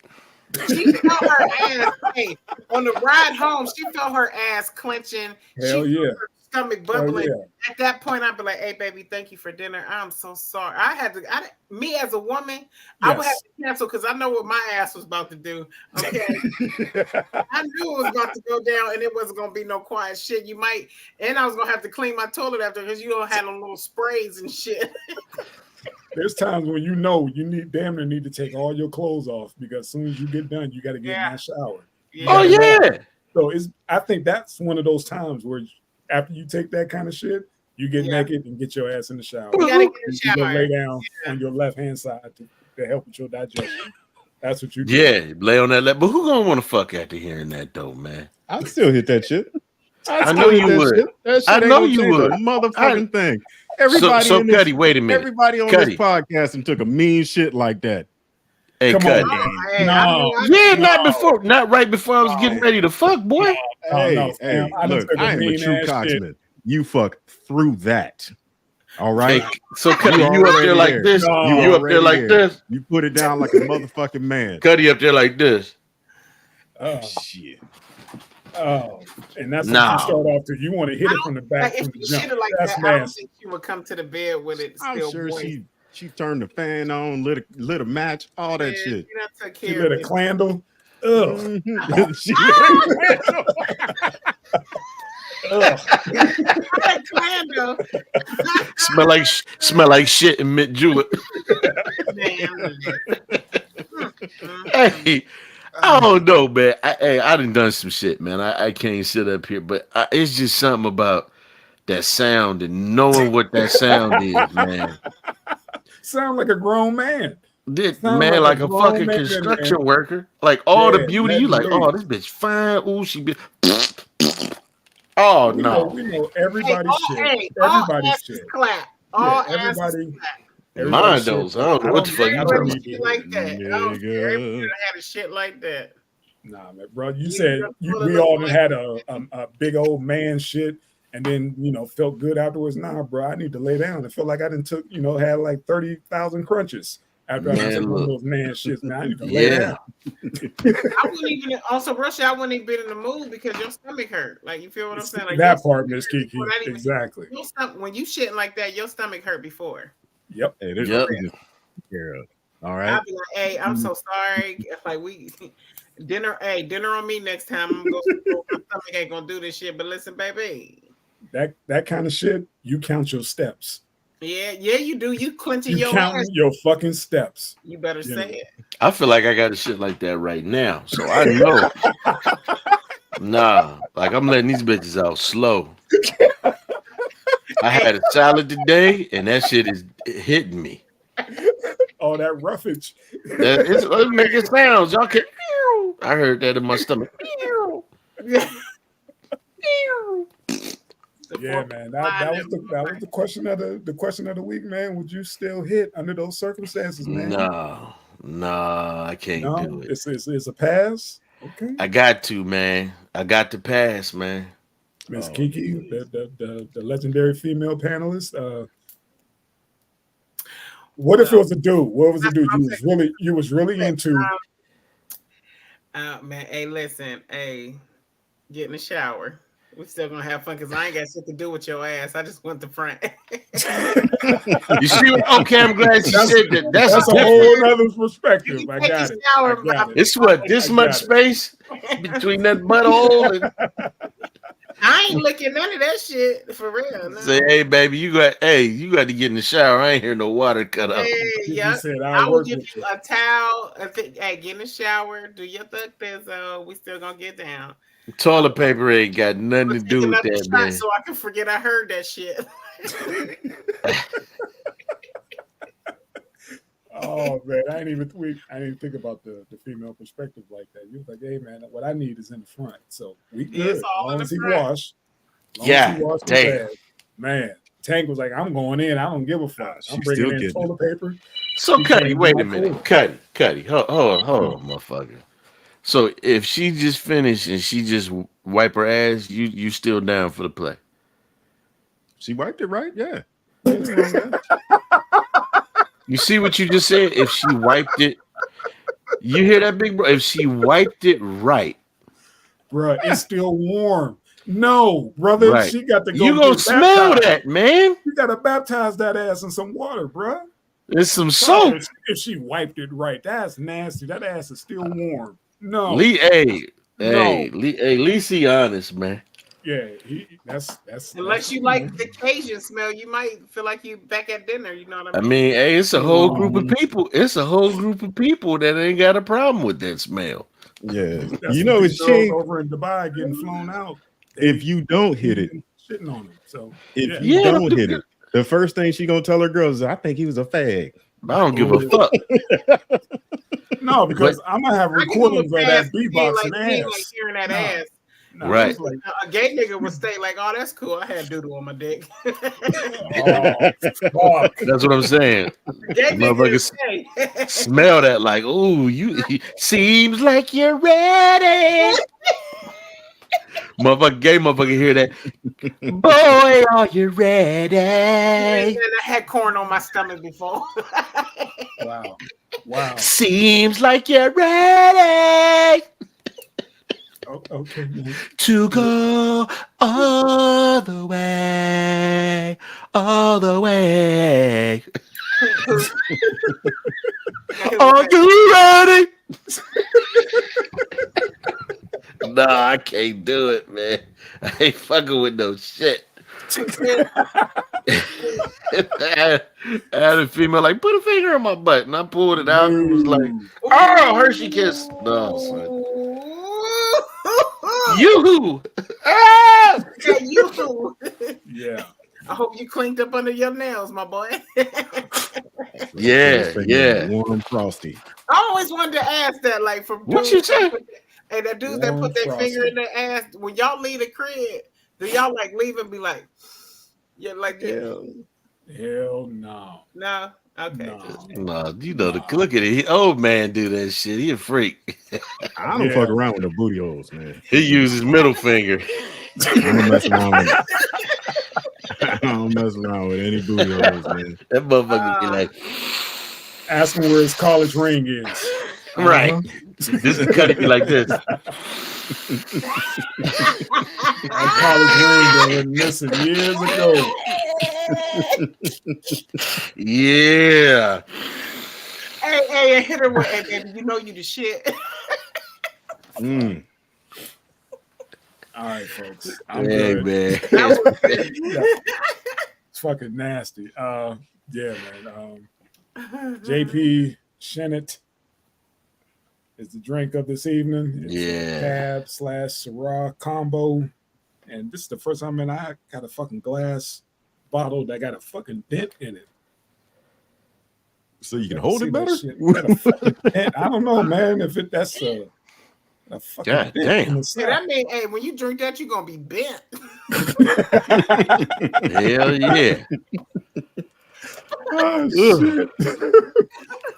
She felt her ass. Hey, on the ride home, she felt her ass clenching. Hell she yeah. felt her stomach bubbling. Hell At that point, I'd be like, "Hey, baby, thank you for dinner. I'm so sorry. I had to. Me as a woman, I would have Yes. to cancel because I know what my ass was about to do. Okay, I knew it was about to go down, and it wasn't gonna be no quiet shit. You might, and I was gonna have to clean my toilet after because you don't have no little sprays and shit. There's times when you know you damn near need to take all your clothes off because as soon as you get done, you got to get in that shower. Oh yeah. So I think that's one of those times where after you take that kind of shit, you get naked and get your ass in the shower. You gotta get in the You go shower. lay down on your left hand side to help with your digestion. That's what you do. Yeah, lay on that lap. But who gonna want to fuck after hearing that though, man? I'd still hit that shit. I know you would. That shit I ain't know gonna you change would. a motherfucking thing. Everybody So in this, Cuddy, wait a minute. everybody on Cuddy. this podcast and took a mean shit like that. Hey, Come Cuddy. on, Hey, No. Not right before I was getting ready to fuck, boy. Hey, no, fam, I done look, took a I am a mean true ass cocksman. You fuck through that. All right. Hey, so Cuddy, you up already there like there. this? No. You up there already like there. this? You put it down like a motherfucking man. Cuddy up there like this? Oh, Shit. and that's Nah. what you start off to. You want to hit it from the back, Like, if from the she jump. shit it like That's that, I don't nasty. think she would come to the bed with it I'm still sure moist. she turned the fan on, lit a match, all that Yeah, shit. she done took She care lit of a it. candle. Ugh. Mhm. She lit a candle. Ugh. That candle, Smell like shit in mint julep. man. Hey, I don't know, man. I done some shit, man. I can't sit up here, but it's just something about that sound and knowing what that sound is, man. Sound like a grown man. Sound Man, like like a a grown fucking man, construction man. worker. Like all the Yeah, beauty, let you like, me. oh, this bitch fine. Ooh, she be. Oh We know no, everybody's shit. Everybody's shit. Clap. Yeah, All everybody. mine those. I don't know what the fuck you I talking don't about. need shit like that. I don't care. Everybody Nigga. had a shit like that. Nah, man, bro. You You said just put we it all like- had a big old man shit, and then felt good afterwards. Nah, bro. I need to lay down. I feel like I didn't took had like 30,000 crunches after I Man, took one of look. those man shits. Man, I need to lay Yeah. down. I wouldn't even also Russia. I wouldn't even been in the mood because your stomach hurt. Like you feel what I'm saying? Like That your part, stomach Miss hurt Kiki. before that even- Exactly. Your stomach, when you shitting like that, your stomach hurt before. Yep. Hey, there's Yep. nothing to take care of. All right. I'll be like, hey, I'm so sorry. Like we dinner on me next time. I'm gonna go. My stomach ain't gonna do this shit. But listen, baby. That kind of shit. You count your steps. Yeah, you do. You clenching You your count ass. your fucking steps. You better You say know. it. I feel like I got a shit like that right now, so I know. Nah, like I'm letting these bitches out slow. I had a salad today, and that shit is hitting me. Oh, that roughage. It's making sounds. Y'all can. I heard that in my stomach. Yeah, man. That was the question of the question of the week, man. Would you still hit under those circumstances, man? No, I can't do No, it. it's a pass. Okay. I got to, man. I got to pass, man. Miss Oh, Kiki, the legendary female panelist. What if it was a dude? What was a dude you was really into? Man, hey, listen, hey, get in the shower. We still gonna have fun because I ain't got shit to do with your ass. I just went to front. You see? Okay, I'm glad she said that. That's a different. whole other perspective. I Take got a it. shower, I got it. It's what this I much got it. space between that butthole and I ain't looking none of that shit for real. No. Say, hey, baby, you got to get in the shower. I ain't hear no water cut up. Hey, You yeah. said I will work give with you a towel. Hey, get in the shower. Do your thug thizzle. We still gonna get down. Toilet paper ain't got nothing to do with that, man. So I can forget I heard that shit. Oh man, I didn't even think about the female perspective like that. You was like, hey man, what I need is in the front. So we good. It's all As long in as the he front. wash. Yeah, damn. Man, Tank was like, I'm going in. I don't give a fuck. I'm bringing in toilet paper. So Cuddy, wait a minute. Cuddy, hold on, motherfucker. So if she just finished and she just wipe her ass, you still down for the play? She wiped it right, yeah. You see what you just said? If she wiped it, you hear that, big bro? If she wiped it right, bro, it's still warm. No, brother, right. She got to go. You gonna smell that, man? You gotta baptize that ass in some water, bro. It's some soap. If she wiped it right, that's nasty. That ass is still warm. No, Lee, at least he honest, man. Yeah, that's unless you like the Cajun smell, you might feel like you back at dinner. You know what I mean? I mean, hey, it's a whole group of people. It's a whole group of people that ain't got a problem with that smell. Yeah, that's you know it's cheap over in Dubai getting flown out. If you don't hit it, shitting on him. So if you don't hit it, the first thing she gonna tell her girls is, "I think he was a fag." I don't give a fuck. No, because I'm gonna have recordings of that beatbox and ass. Like hearing that ass. No, right. Like, a gay nigga would stay like, "Oh, that's cool. I had doodle on my dick." That's what I'm saying. Motherfuckers smell that like, "Ooh, you seems like you're ready." Gay motherfucker hear that. Boy, are you ready? I had corn on my stomach before. Wow. Seems like you're ready. Okay. To go all the way. Are you ready? Nah, I can't do it, man. I ain't fucking with no shit. I had a female like, put a finger in my butt, and I pulled it out and was like, oh, Hershey kiss. No, son. You. Ah! You. Yeah. I hope you cleaned up under your nails, my boy. Yeah. Warm frosty. I always wanted to ask that, like, from what you say? Hey, that dudes that put their finger in their ass, when y'all leave the crib, do y'all like leave and be like, yeah, like hell no. No? Okay. No, you know, look at it. Old man do that shit. He a freak. I don't fuck around with the booty holes, man. He uses middle finger. I don't mess around with it. I don't mess around with any booty holes, man. That motherfucker be like, ask him where his college ring is. Right. This is cutting me like this. My college ring that went missing years ago. Yeah. Hey, hit her with, hey, baby, you know you the shit. All right, folks. I'm good. Man. It's fucking nasty. Yeah, man. JP Shennett is the drink of this evening. It's Cab / Syrah combo. And this is the first time, man, I got a fucking glass bottle that got a fucking dent in it. So you can hold it better? I don't know, man, if that's a fucking God damn. Yeah, that mean, hey, when you drink that, you're gonna be bent. Hell yeah. Oh, shit.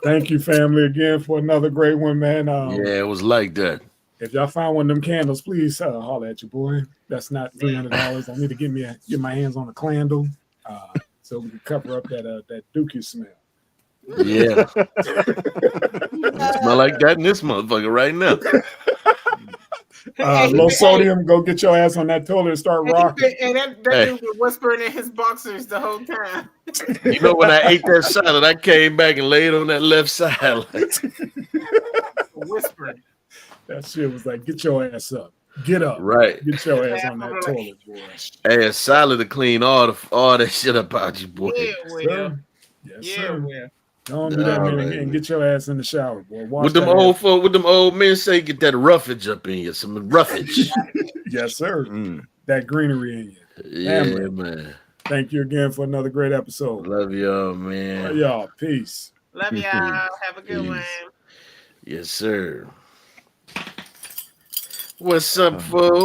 Thank you, family, again for another great one, man. Yeah, it was like that. If y'all find one of them candles, please holler at your boy. That's not $300. I need to get my hands on a candle so we can cover up that dookie smell. Yeah. Smell like that in this motherfucker right now. Low sodium, go get your ass on that toilet and start rocking. And that dude was whispering in his boxers the whole time. You know, when I ate that salad, I came back and laid on that left side. Whispering. That shit was like, get your ass up. Get up. Right. Get your ass on that toilet, boy. Hey, it's solid to clean all that shit up out you, boy. Yeah, Will. Sir. Yes, Yeah, sir. Will. Don't do that, All man, right, and man. get your ass in the shower, boy. Wash With them that old ass. folk, with them old men say, get that roughage up in you, some roughage. Yes, sir. Mm. That greenery in you. Yeah, Family. man. Thank you again for another great episode. Love y'all, All man. right, y'all. Peace. Love y'all. Have a good Peace. one. Yes, sir. What's up, folks?